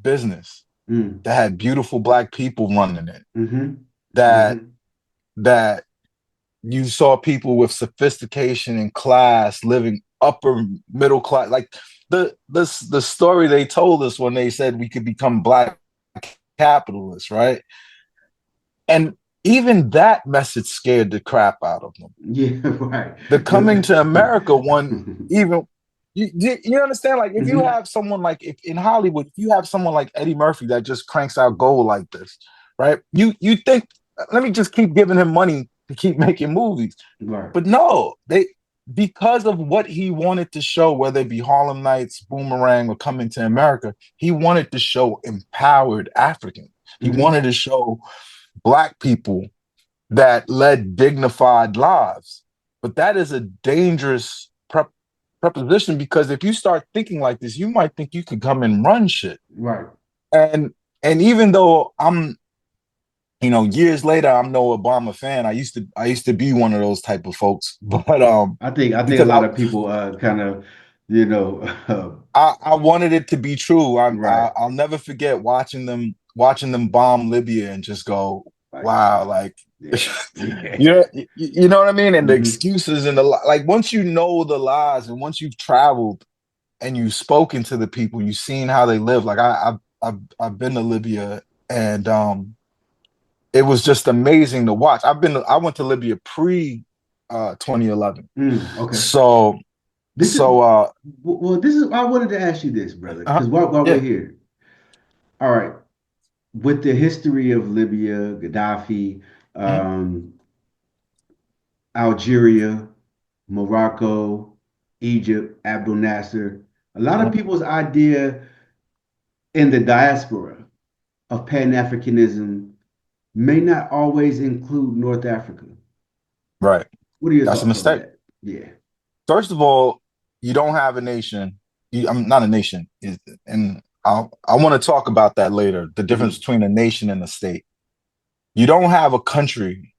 business Mm, that had beautiful black people running it. mm-hmm, That mm-hmm, that you saw people with sophistication and class living upper middle class. Like the story they told us when they said we could become black capitalists, right? And even that message scared the crap out of them. yeah, right. The coming to America one, Mm-hmm, even you understand? Like if you have someone like if in Hollywood, if you have someone like Eddie Murphy that just cranks out gold like this, right? You think let me just keep giving him money to keep making movies. right. But no, they because of what he wanted to show, whether it be Harlem Nights, Boomerang, or Coming to America, he wanted to show empowered Africans. He Mm-hmm, wanted to show black people that led dignified lives. But that is a dangerous preposition because if you start thinking like this, you might think you could come and run shit. right. And and even though I'm, years later, I'm no Obama fan. I used to be one of those type of folks. But I think a because I lot of people kind of, you know, I wanted it to be true. right. I'll never forget watching them bomb Libya and just go, Like, wow, like yeah, yeah. you know what I mean? And the Mm-hmm, excuses and like once you know the lies and once you've traveled and you've spoken to the people, you've seen how they live. Like I've been to Libya and it was just amazing to watch. I went to Libya pre 2011. okay. So This is so well. This is I wanted to ask you this, brother, because while we're yeah. here, all right, with the history of Libya, Gaddafi, Mhm, um, Algeria, Morocco, Egypt, Abdel Nasser, a lot of mhm. people's idea in the diaspora of Pan-Africanism may not always include North Africa. Right. What are your That's a thoughts on mistake. that? Yeah. First of all, you don't have a nation. I'm not a nation, and I want to talk about that later. The difference Hmm. between a nation and a state. You don't have a country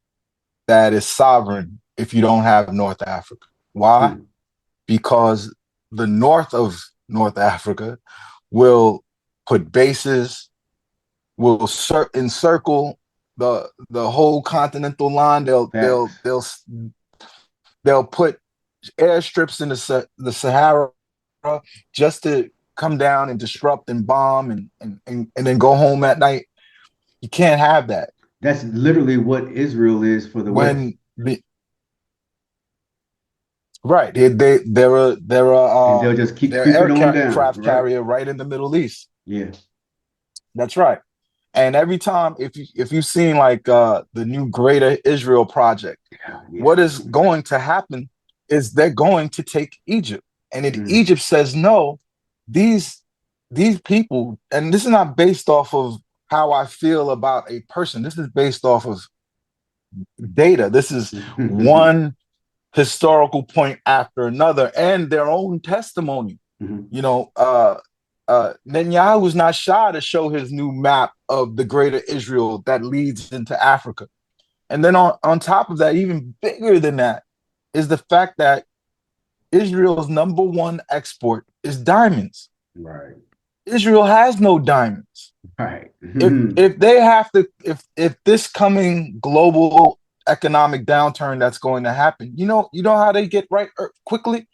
that is sovereign if you don't have North Africa. Why? Hmm. Because the north of North Africa will put bases, will encircle the whole continental line. They'll they'll Facts. they'll they'll put airstrips in the Sahara just to come down and disrupt and bomb and then go home at night. You can't have that. That's literally what Israel is for the West. When the right, And they'll just keep they're creeping on down. aircraft Right. carrier right in the Middle East. Yeah. That's right. And every time, if you've seen like the new Greater Israel project, Yeah. what Yeah. is going to happen is they're going to take Egypt, and if Mm, Egypt says no, these these people, and this is not based off of how I feel about a person. This is based off of data. This is mhm, one historical point after another, and their own testimony. mhm. You know, Netanyahu was not shy to show his new map of the greater Israel that leads into Africa. And then on top of that, even bigger than that, is the fact that Israel's number one export is diamonds. Right. Israel has no diamonds. Right. If they have to, if this coming global economic downturn that's going to happen, you know how they get right quickly?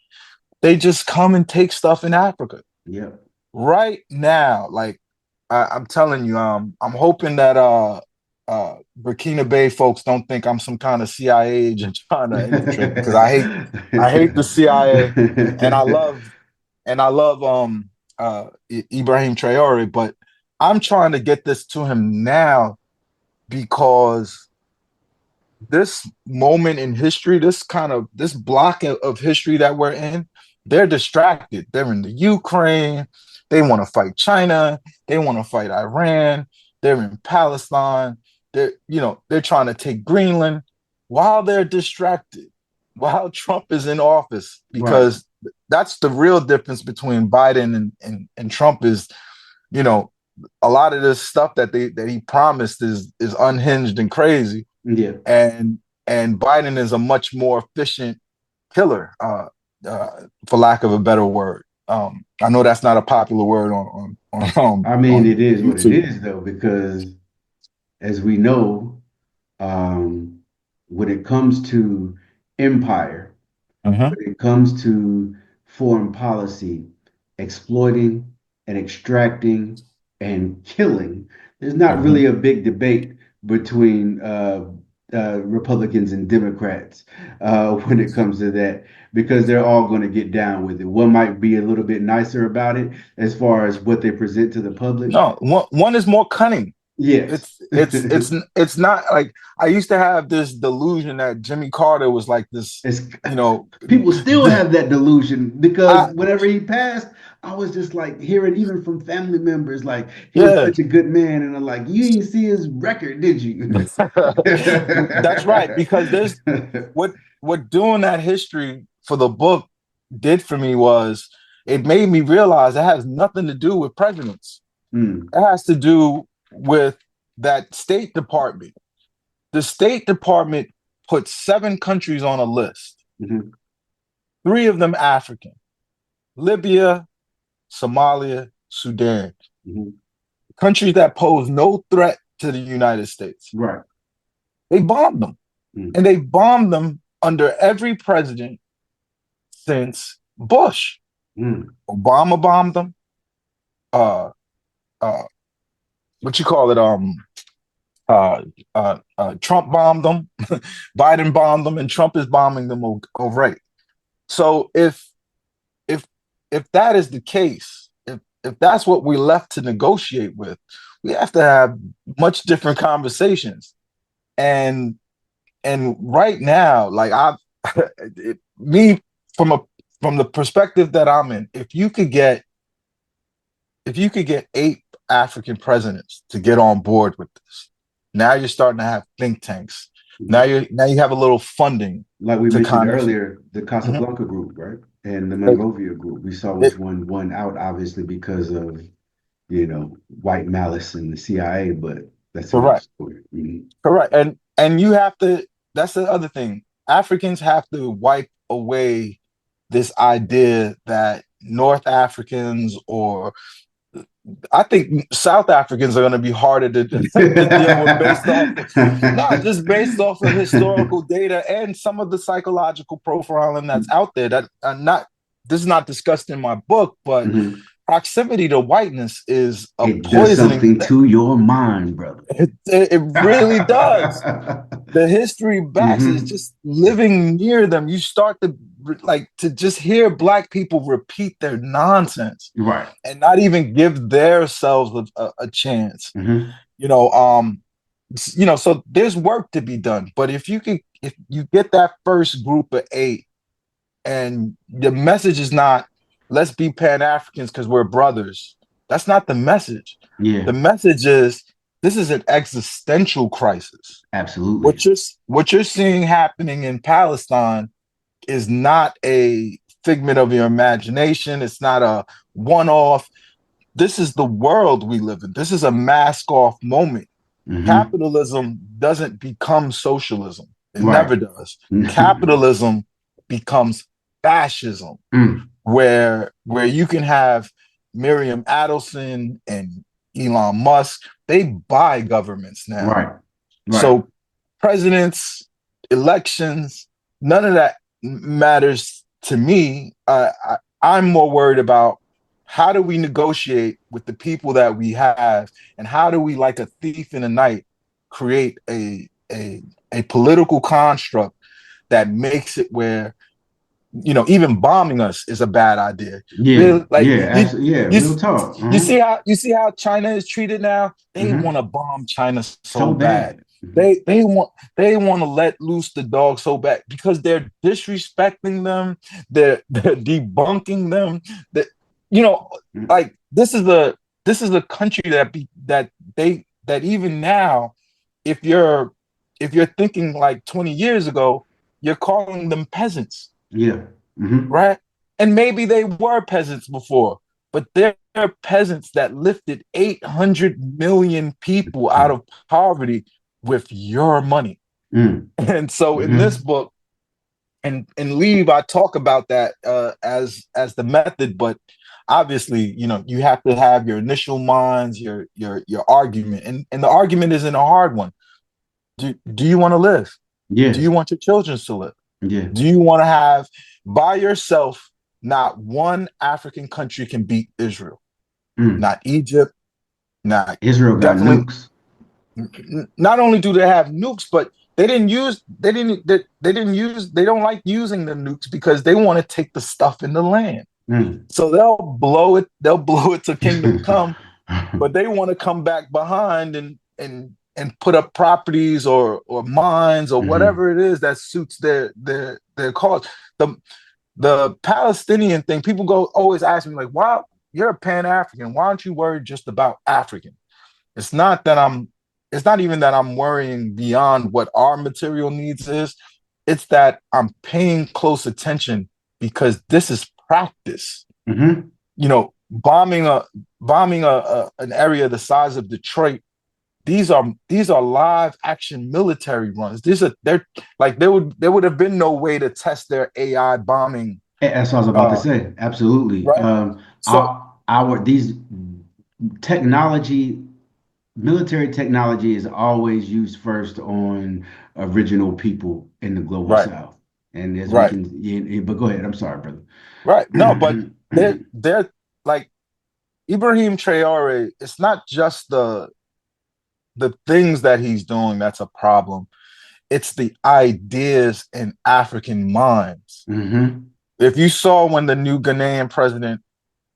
They just come and take stuff in Africa Yep. right now. Like I'm telling you, I'm hoping that Burkina Bay folks don't think I'm some kind of CIA agent trying to infiltrate because I hate the CIA and I love Ibrahim Traore, but I'm trying to get this to him now because this moment in history, this block of history that we're in, they're distracted. They're in the Ukraine. They want to fight China. They want to fight Iran. They're in Palestine. They're trying to take Greenland while they're distracted, while Trump is in office, Right. because that's the real difference between Biden and Trump is, you know, a lot of this stuff that he promised is unhinged and crazy, Yeah. and Biden is a much more efficient killer, for lack of a better word. I know that's not a popular word I mean, on it is what it YouTube. is, though, because as we know, um, when it comes to empire, Uh-huh. when it comes to foreign policy, exploiting and extracting and killing, there's not Uh-huh. really a big debate between Republicans and Democrats when it comes to that, because they're all going to get down with it. One might be a little bit nicer about it as far as what they present to the public. No, one is more cunning. Yes. It's not like I used to have this delusion that Jimmy Carter was like this, It's you know. people still have that delusion because I whenever he passed, I was just like hearing even from family members like he was Yeah. such a good man, and I'm like, you didn't see his record, did you? That's right, because there's what doing that history for the book did for me was it made me realize it has nothing to do with presidents. Mm, It has to do with that State Department. The State Department put 7 countries on a list, mhm, 3 of them African: Libya, Somalia, Sudan. mhm. Countries that pose no threat to the United States. Right. They bombed them. Mm, And they bombed them under every president since Bush. mm, Obama bombed them. Uh, uh, what you call it? Trump bombed them. Biden bombed them, and Trump is bombing them over. So if if that is the case, if that's what we're left to negotiate with, we have to have much different conversations. And right now, like me from a from the perspective that I'm in, if you could get 8 African presidents to get on board with this, now you're starting to have think tanks. mhm. Now you have a little funding Like we to mentioned kind of. earlier, the Mhm. Casablanca group, right? And the it, Monrovia group. We saw it, which one won out, obviously, because of, white malice in the CIA, but that's another correct, story. Mhm. correct, and you have to. That's the other thing. Africans have to wipe away this idea that North Africans, or I think South Africans, are going to be harder to deal with based off of, not just based off of historical data and some of the psychological profiling that's out there that not this is not discussed in my book, but Mhm. proximity to whiteness is a It does poisoning something thing. to your mind, brother. It really does. The history backs is Hmm. just living near them. You start to like to just hear black people repeat their nonsense Right. and not even give themselves a chance. Hmm. You know, so there's work to be done. But if you get that first group of eight, and the message is not let's be Pan Africans because we're brothers. That's not the message. Yeah, The message is this is an existential crisis. absolutely. What you're seeing happening in Palestine is not a figment of your imagination. It's not a one-off. This is the world we live in. This is a mask-off moment. Hmm. Capitalism doesn't become socialism. It Right. never does. Capitalism becomes fascism, Mm. where you can have Miriam Adelson and Elon Musk. They buy governments now. Right. Right. So presidents, elections, none of that matters to me. I'm more worried about how do we negotiate with the people that we have, and how do we, like a thief in the night, create a political construct that makes it where even bombing us is a bad idea. Yeah. Really, like Yeah. Absolutely. Yeah. you Real talk. you see how China is treated now. They want Hmm. to bomb China so So bad. bad. Hmm. They want to let loose the dog so bad because they're disrespecting them. They're debunking them. That you know, like this is a country that even now, if you're thinking like 20 years ago, you're calling them peasants, Yeah. Hmm. right? And maybe they were peasants before, but they're peasants that lifted 800 million people out of poverty with your money. Mm. And so in this Hmm. book, and leave, I talk about that as the method, but obviously, you have to have your initial minds, your argument, and the argument isn't a hard one. Do you want to live? Do Yeah. you want your children to live? Yeah. Do you want to have by yourself? Not one African country can beat Israel. Mm. Not Egypt. Not Israel got definitely. nukes. Not only do they have nukes, but they don't like using the nukes because they want to take the stuff in the land. Mm. So they'll blow it. They'll blow it to kingdom come, but they want to come back behind and put up properties or mines or Hmm. whatever it is that suits their cause. The the Palestinian thing, people go always ask me like, "Why you're a Pan African? Why aren't you worried just about African?" It's not that I'm. It's not even that I'm worrying beyond what our material needs is. It's that I'm paying close attention because this is practice. Hmm. Bombing an area the size of Detroit. These are live action military runs. They're like there would have been no way to test their AI bombing. That's what I was about to Uh, say. Absolutely. right. So Our these technology, military technology is always used first on original people in the global right, South. And as we right, can, yeah, but go ahead. I'm sorry, brother. right. No, but they're like Ibrahim Traore. It's not just the things that he's doing that's a problem. It's the ideas in African minds. Hmm. If you saw when the new Ghanaian president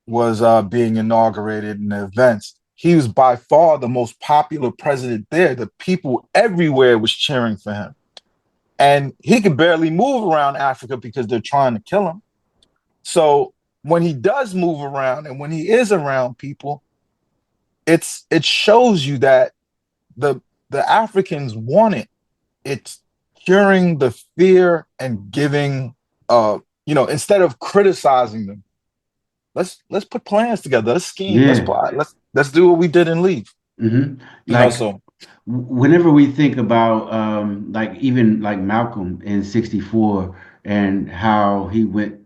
was being inaugurated in the events, he was by far the most popular president there. The people everywhere was cheering for him. And he could barely move around Africa because they're trying to kill him. So when he does move around and when he is around people, it shows you that the the Africans want it. It's curing the fear and giving instead of criticizing them, let's put plans together, let's scheme, let's Yeah. plot, let's do what we did and leave. Hmm. You know, Like so whenever we think about like even like Malcolm in 64 and how he went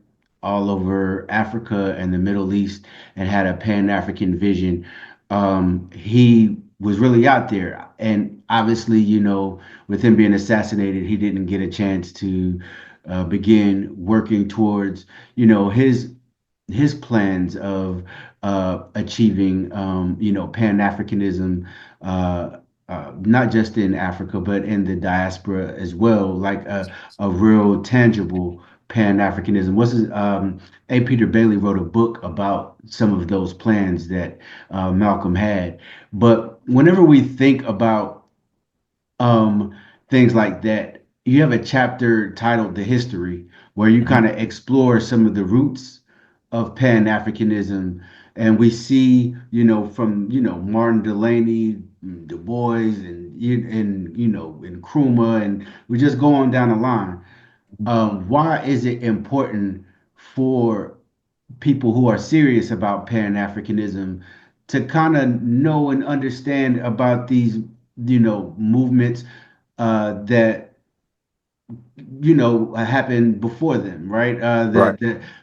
all over Africa and the Middle East and had a Pan-African vision, he was really out there. And obviously, with him being assassinated, he didn't get a chance to begin working towards, his his plans of achieving, Pan-Africanism, not just in Africa, but in the diaspora as well, like a real tangible Pan-Africanism. A. Peter Bailey wrote a book about some of those plans that Malcolm had. But whenever we think about um, things like that. You have a chapter titled The History, where you Mhm. kind of explore some of the roots of Pan-Africanism. And we see, from, Martin Delany, Du Bois, and Nkrumah, and we just go on down the line. Why is it important for people who are serious about Pan-Africanism to kind of know and understand about these, movements that happened before them, right? Right.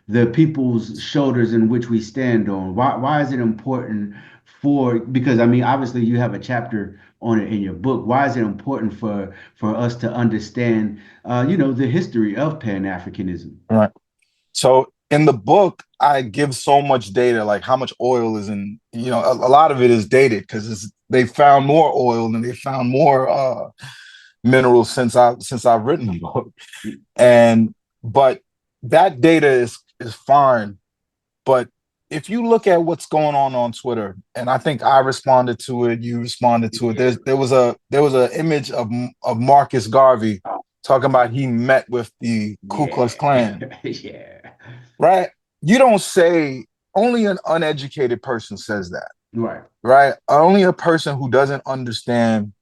The people's shoulders in which we stand on. Why is it important for? Because I mean, obviously, you have a chapter on it in your book. Why is it important for us to understand, the history of Pan-Africanism? Right. So in the book, I give so much data, like how much oil is in, a lot of it is dated because they found more oil and they found more minerals since I've written the book. And but that data is fine. But if you look at what's going on Twitter, and I think I responded to it, you responded to it. There was a image of Marcus Garvey talking about he met with the Ku Klux Yeah, Klan, yeah, right? You don't say, only an uneducated person says that, right. right? Only a person who doesn't understand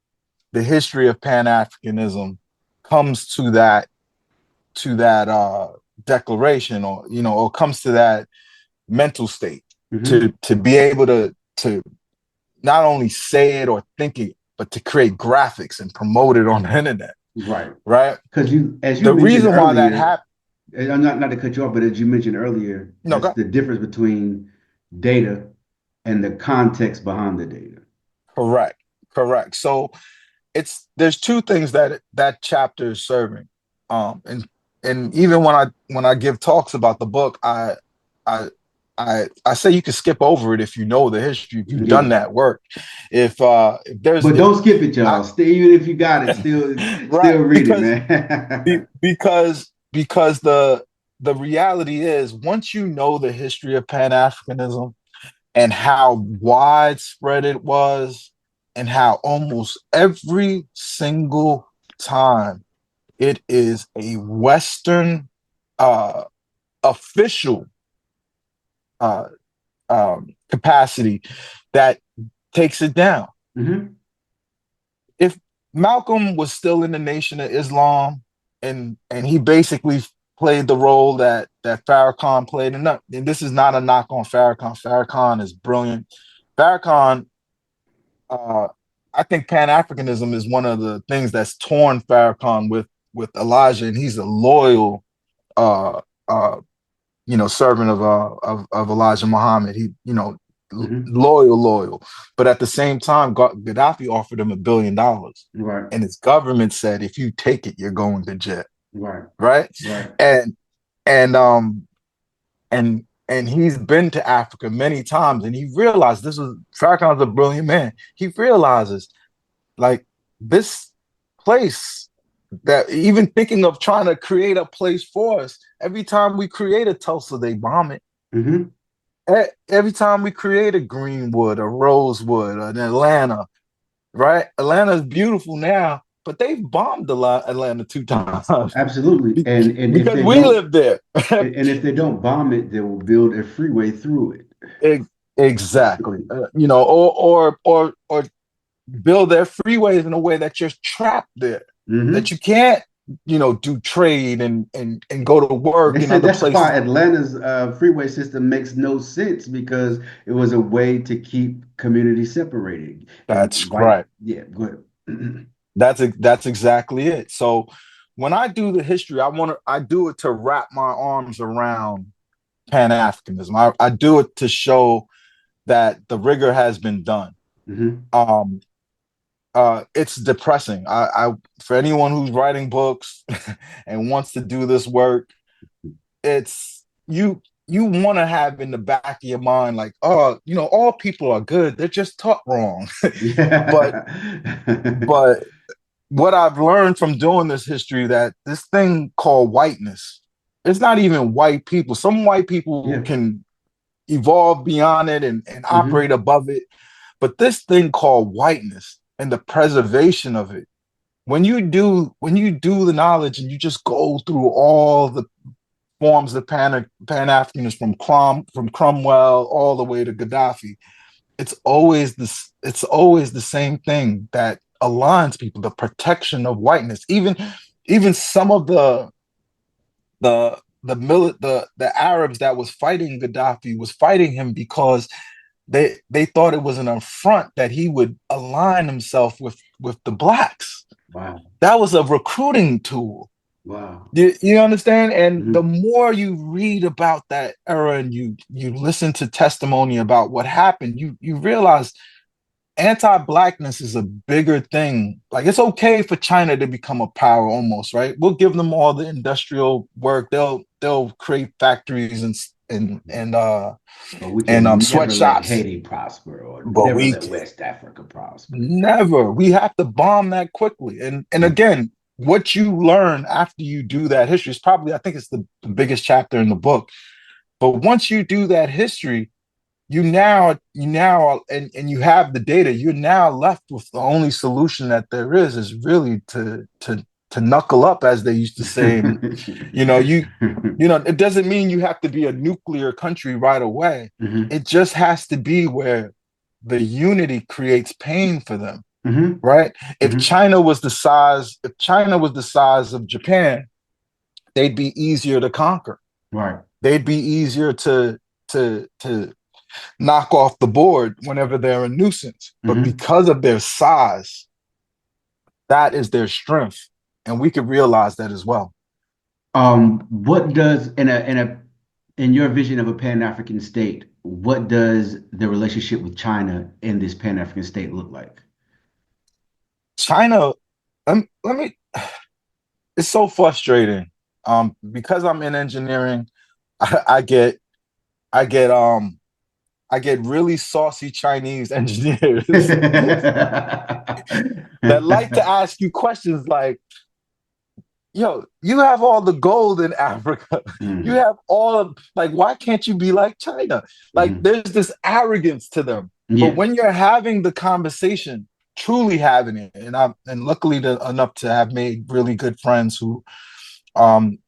the history of Pan-Africanism comes to that declaration, or comes to that mental state Hmm. to be able to not only say it or think it, but to create graphics and promote it on the internet, Right. right? Because as you The mentioned reason why that earlier, happened, and I'm not to cut you off, but as you mentioned earlier, no, that's the difference between data and the context behind the data. correct, correct. So there's two things that chapter is serving, and even when I give talks about the book, I I say you can skip over it if you know the history, if you've done Yeah. that work. If there's But if don't skip it, I y'all. Even if you got it, still right, read it, man. because the reality is, once you know the history of Pan-Africanism and how widespread it was, and how almost every single time it is a Western uh, official uh, capacity that takes it down. Hmm. If Malcolm was still in the Nation of Islam, and he basically played the role that Farrakhan played, and this is not a knock on Farrakhan. Farrakhan is brilliant. Farrakhan, uh, I think Pan Africanism is one of the things that's torn Farrakhan with Elijah, and he's a loyal, uh, uh, servant of Elijah Muhammad. He, Hmm. loyal. But at the same time, Gaddafi offered him $1 billion, Right. and his government said, if you take it, you're going to jail, Right. right? Right. And and um and he's been to Africa many times, and he realized this was Farrakhan's a brilliant man. He realizes, like, this place, that even thinking of trying to create a place for us, every time we create a Tulsa, they bomb it. Hmm. Every time we create a Greenwood, a Rosewood, an Atlanta, right? Atlanta's beautiful now, but they've bombed a lot Atlanta 2 times Absolutely. And if because they we don't live there. and if they don't bomb it, they will build a freeway through it. Exactly. Or build their freeways in a way that you're trapped there, that Hmm. you can't, do trade and go to They work in said other that's why places. Atlanta's freeway system makes no sense because it was a way to keep communities separated. And That's white, right. yeah, go ahead. That's exactly it. So when I do the history, I do it to wrap my arms around Pan Africanism. I do it to show that the rigor has been done. Hmm. Um, it's depressing. For anyone who's writing books and wants to do this work, it's you. you want to have in the back of your mind, like, oh, all people are good. They're just taught wrong. but Yeah. but what I've learned from doing this history, that this thing called whiteness, it's not even white people. Some white people Yeah. can evolve beyond it and Hmm. operate above it. But this thing called whiteness and the preservation of it, when you do the knowledge and you just go through all the forms of Pan-Africanism from Cromwell all the way to Gaddafi, it's always the same thing that aligns people: the protection of whiteness. Even some of the Arabs that was fighting Gaddafi was fighting him because they thought it was an affront that he would align himself with the blacks. Wow. That was a recruiting tool. Wow. You understand? And the Hmm. more you read about that era and you listen to testimony about what happened, you realize anti-blackness is a bigger thing. Like, it's okay for China to become a power almost, right? We'll give them all the industrial work. They'll create factories But we and can never let sweatshops. Haiti prosper or But never we let West Africa prosper. never. We have to bomb that quickly. And Mm. again, what you learn after you do that history is probably, I think it's the biggest chapter in the book. But once you do that history, and you have the data, you're now left with the only solution that there is really to knuckle up, as they used to say. And you know, you it doesn't mean you have to be a nuclear country right away. Hmm. It just has to be where the unity creates pain for them, Hmm. right? If Hmm. China was the size of Japan, they'd be easier to conquer. Right. They'd be easier to knock off the board whenever they're a nuisance. But Hmm. because of their size, that is their strength. And we could realize that as well. What does in your vision of a Pan-African state, what does the relationship with China in this Pan-African state look like? China, let me, it's so frustrating. Because I'm in engineering, I, I get, I get, I get really saucy Chinese engineers that like to ask you questions like, yo, you have all the gold in Africa. You Mm, have all of, like, why can't you be like China? Like, mhm. there's this arrogance to them. But Yeah. when you're having the conversation, truly having it, and luckily enough to have made really good friends who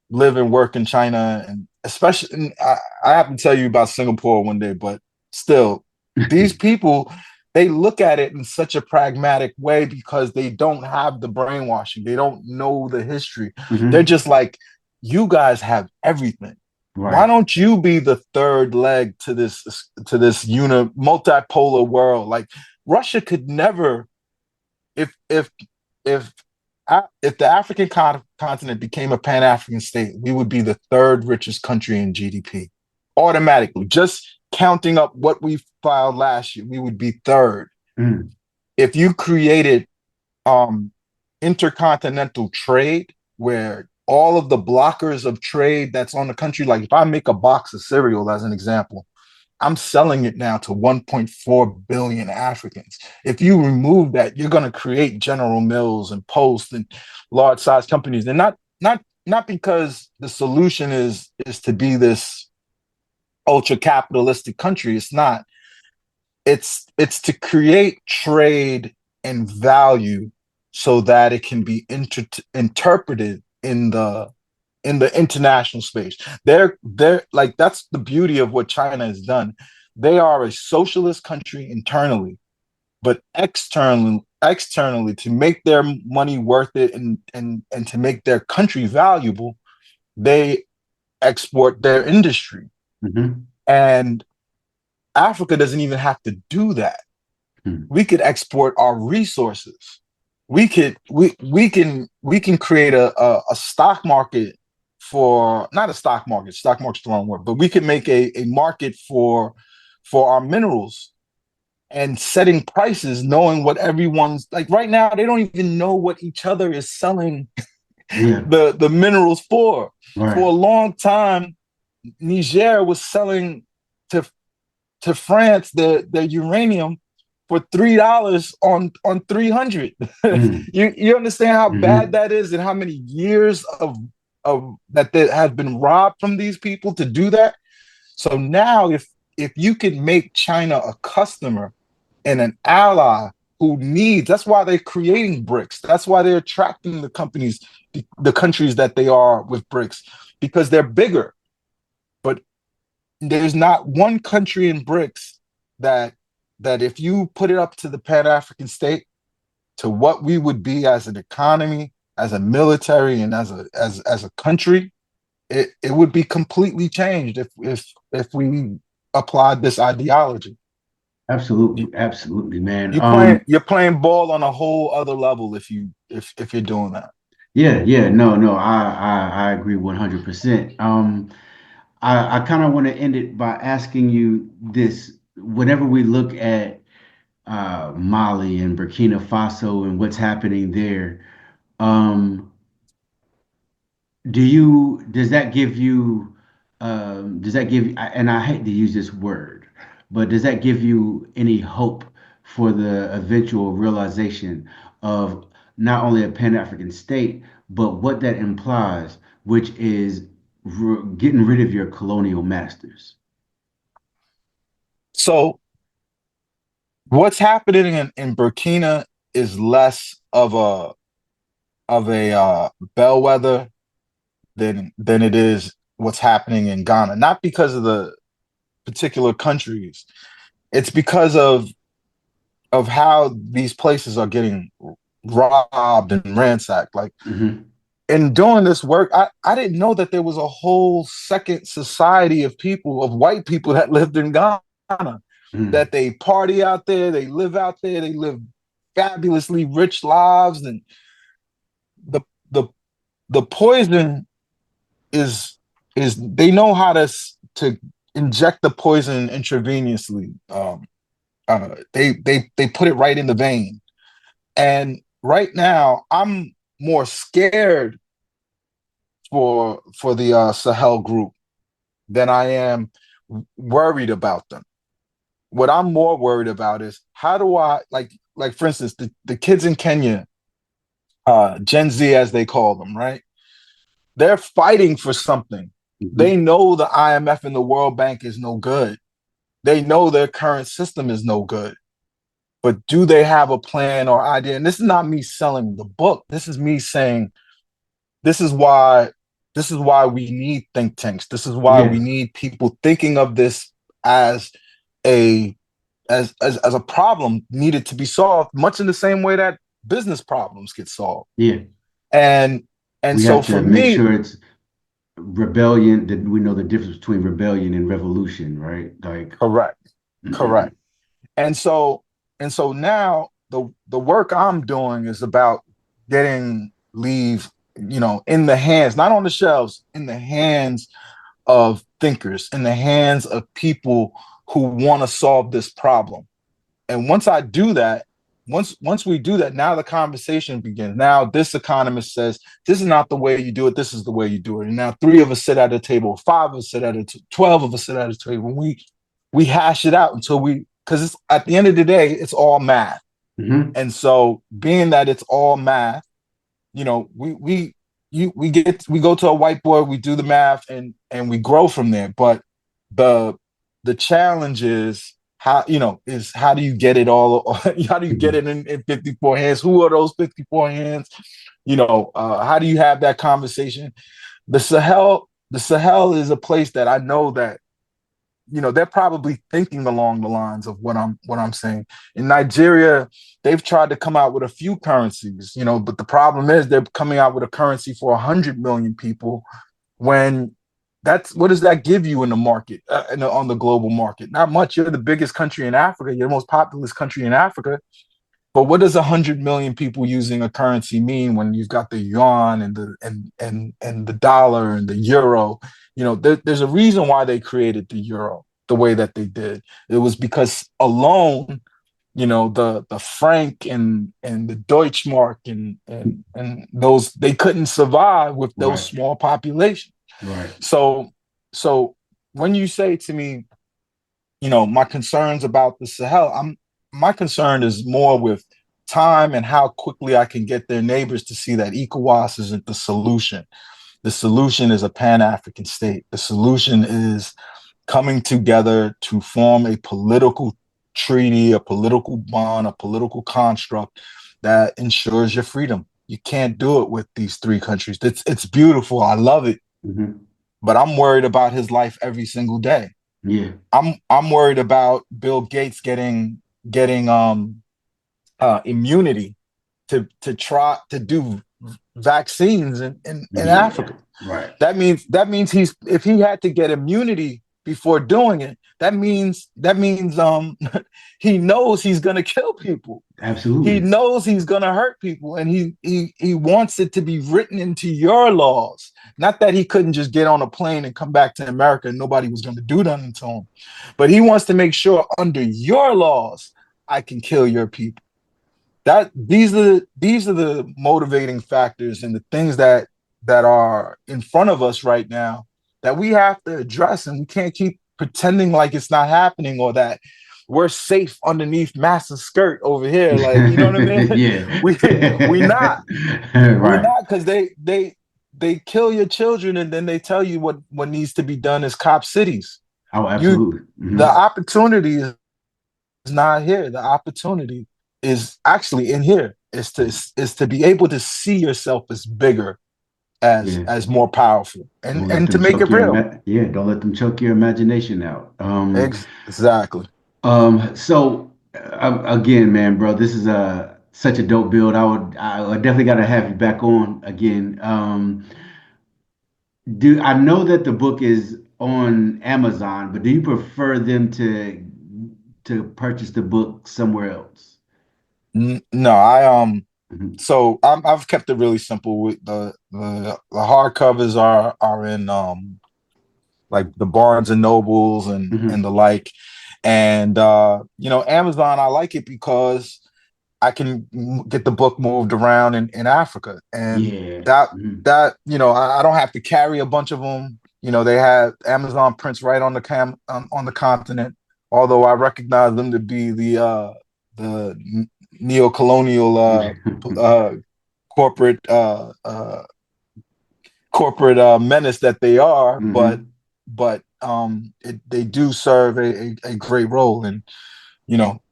live and work in China, and especially, and I have to tell you about Singapore one day, but still, these people, they look at it in such a pragmatic way because they don't have the brainwashing. They don't know the history. They're Hmm. just like, you guys have everything. Why Right. don't you be the third leg to this multipolar world? Like, Russia could never, if if if if the African continent became a Pan African state, we would be the third richest country in GDP automatically. Just counting up what we filed last year, we would be third. Mm. If you created um, intercontinental trade, where all of the blockers of trade that's on the country, like if I make a box of cereal as an example, I'm selling it now to 1.4 billion Africans. If you remove that, you're going to create General Mills and Post and large size companies. And not because the solution is to be this ultra capitalistic country. It's not. It's to create trade and value so that it can be interpreted in the international space. They're like, that's the beauty of what China has done. They are a socialist country internally, but externally to make their money worth it and to make their country valuable, they export their industry. Hmm. And Africa doesn't even have to do that. Mm. We could export our resources. We can create a stock market for, not a stock market. Stock market's the wrong word, but we could make a market for our minerals and setting prices, knowing what everyone's like. Right now, they don't even know what each other is selling Yeah. the minerals for. For Right. a long time, Niger was selling to France the uranium for $3 on 300. Mm, You understand how bad hmm. that is and how many years of that have been robbed from these people to do that. So now if you can make China a customer and an ally who needs, that's why they're creating BRICS. That's why they're attracting the companies, the countries that they are with BRICS, because they're bigger. But there's not one country in BRICS that if you put it up to the Pan-African state, to what we would be as an economy, as a military, and as a country, it would be completely changed if we applied this ideology. You, Absolutely, absolutely, man. you're playing ball on a whole other level if you're doing that. Yeah, yeah, no, no, I agree 100%. I kind of want to end it by asking you this. Whenever we look at Mali and Burkina Faso and what's happening there, um, does that give you, and I hate to use this word, but does that give you any hope for the eventual realization of not only a Pan-African state, but what that implies, which is getting rid of your colonial masters? So what's happening in Burkina is less of a bellwether than it is what's happening in Ghana. Not because of the particular countries, it's because of how these places are getting robbed and ransacked. Like Hmm. in doing this work, I didn't know that there was a whole second society of people, of white people that lived in Ghana, that they party out there, they live out there, they live fabulously rich lives, and the the the poison is they know how to inject the poison intravenously. They put it right in the vein, and right now I'm more scared for the Sahel group than I am worried about them. What I'm more worried about is how do I, like for instance, the kids in Kenya, Gen Z as they call them, right? They're fighting for something. Hmm. They know the IMF and the World Bank is no good. They know their current system is no good. But do they have a plan or idea? And this is not me selling the book. This is me saying this is why we need think tanks. This is why we Yeah, need people thinking of this as a as a problem needed to be solved, much in the same way that business problems get solved. yeah. And We so have for to make me, sure it's rebellion, that we know the difference between rebellion and revolution, right? Like, correct, mhm. correct. And so now the work I'm doing is about getting leave, in the hands, not on the shelves, in the hands of thinkers, in the hands of people who want to solve this problem. And once I do that, once we do that, now the conversation begins. Now this economist says this is not the way you do it. This is the way you do it. And now three of us sit at a table, five of us sit at a 12 of us sit at a table. And we hash it out until because it's at the end of the day, it's all math. Hmm. And so being that it's all math, we go to a whiteboard, we do the math, and we grow from there. But the the challenge is how do you get it all? How do you get Hmm. it in 54 hands? Who are those 54 hands? How do you have that conversation? The Sahel is a place that I know that they're probably thinking along the lines of what I'm saying. In Nigeria, they've tried to come out with a few currencies, but the problem is they're coming out with a currency for 100 million people when that's what does that give you in the market, on the global market? Not much. You're the biggest country in Africa. You're the most populous country in Africa. But what does 100 million people using a currency mean when you've got the yuan and the dollar and the euro? There's a reason why they created the euro the way that they did. It was because alone, the franc and the Deutschmark and those they couldn't survive with those Right, small populations. right. So so when you say to me, my concerns about the Sahel, my concern is more with time and how quickly I can get their neighbors to see that ECOWAS isn't the solution. The solution is a Pan-African state. The solution is coming together to form a political treaty, a political bond, a political construct that ensures your freedom. You can't do it with these three countries. It's beautiful. I love it, Hmm. but I'm worried about his life every single day. Yeah. I'm worried about Bill Gates getting immunity to try to do vaccines in Yeah. Africa. Right. That means he's if he had to get immunity before doing it, that means he knows he's gonna kill people. He Absolutely. knows he's gonna hurt people, and he wants it to be written into your laws. Not that he couldn't just get on a plane and come back to America and nobody was gonna do nothing to him, but he wants to make sure under your laws I can kill your people. These are the motivating factors and the things that are in front of us right now that we have to address, and we can't keep pretending like it's not happening or that we're safe underneath massive skirt over here. Like, you know what I mean? Yeah. we we not we Right. not because they kill your children and then they tell you what needs to be done is cop cities. Oh, You absolutely. the Hmm. opportunity is not here. The opportunity is actually in here. Is to be able to see yourself as bigger, as Yeah. more powerful, Don't let and them to make choke it your real. yeah, don't let them choke your imagination out. Exactly. So again, man, bro, this is such a dope build. I definitely gotta have you back on again. Do I know that the book is on Amazon, but do you prefer them to purchase the book somewhere else? No, Mhm. so I've kept it really simple. With the hardcovers are in like the Barnes and Nobles and Mhm. the like, and Amazon. I like it because I can get the book moved around in Africa, and Yeah. that Mhm. that I don't have to carry a bunch of them. They have Amazon prints right on on the continent. Although I recognize them to be the neo-colonial uh, corporate menace that they are, but Mhm. they do serve a great role. And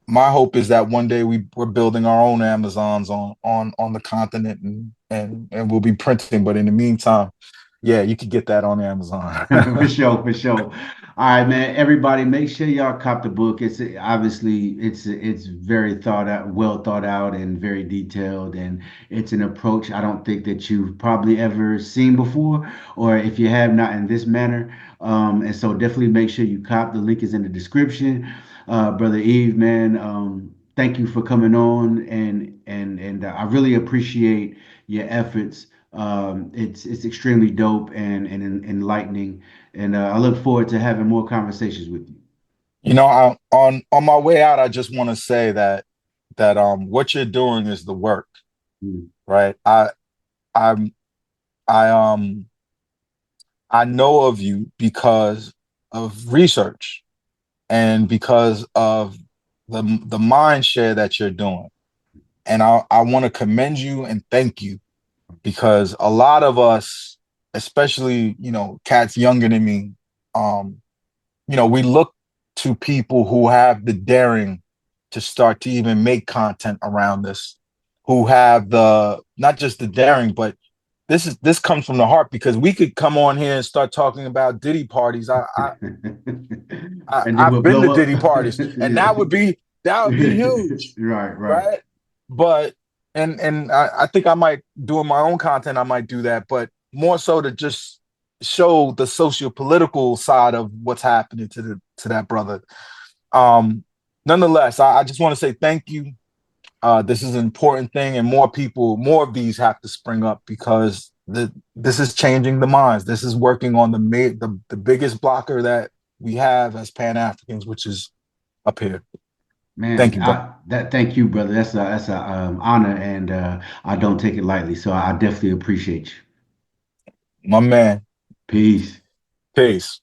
my hope is that one day we're building our own Amazons on the continent, and we'll be printing. But in the meantime, yeah, you could get that on Amazon. For sure, for sure. All right, man. Everybody, make sure y'all cop the book. It's obviously it's very thought out, well thought out, and very detailed. And it's an approach I don't think that you've probably ever seen before, or if you have, not in this manner. And so definitely make sure you cop. The link is in the description. Brother Eve, man. Thank you for coming on, and I really appreciate your efforts. It's extremely dope and enlightening, and I look forward to having more conversations with you. On my way out, I just want to say that what you're doing is the work, Mm. right? I'm I I know of you because of research and because of the mind share that you're doing. And I want to commend you and thank you, because a lot of us, especially, cats younger than me, um, we look to people who have the daring to start to even make content around this, who have the not just the daring, but this comes from the heart, because we could come on here and start talking about Diddy parties. And then I've we'll been to blow up. Diddy parties, and Yeah. that would be huge, Right, right. right? But I think I might, doing my own content, I might do that, but more so to just show the socio-political side of what's happening to that brother. Um, Nonetheless, I just want to say thank you. This is an important thing, and more of these have to spring up, because this is changing the minds. This is working on the biggest blocker that we have as Pan Africans, which is up here. Thank Man, you, bro. thank you, brother. That's a honor, and I don't take it lightly. So I definitely appreciate you. My man. Peace. Peace.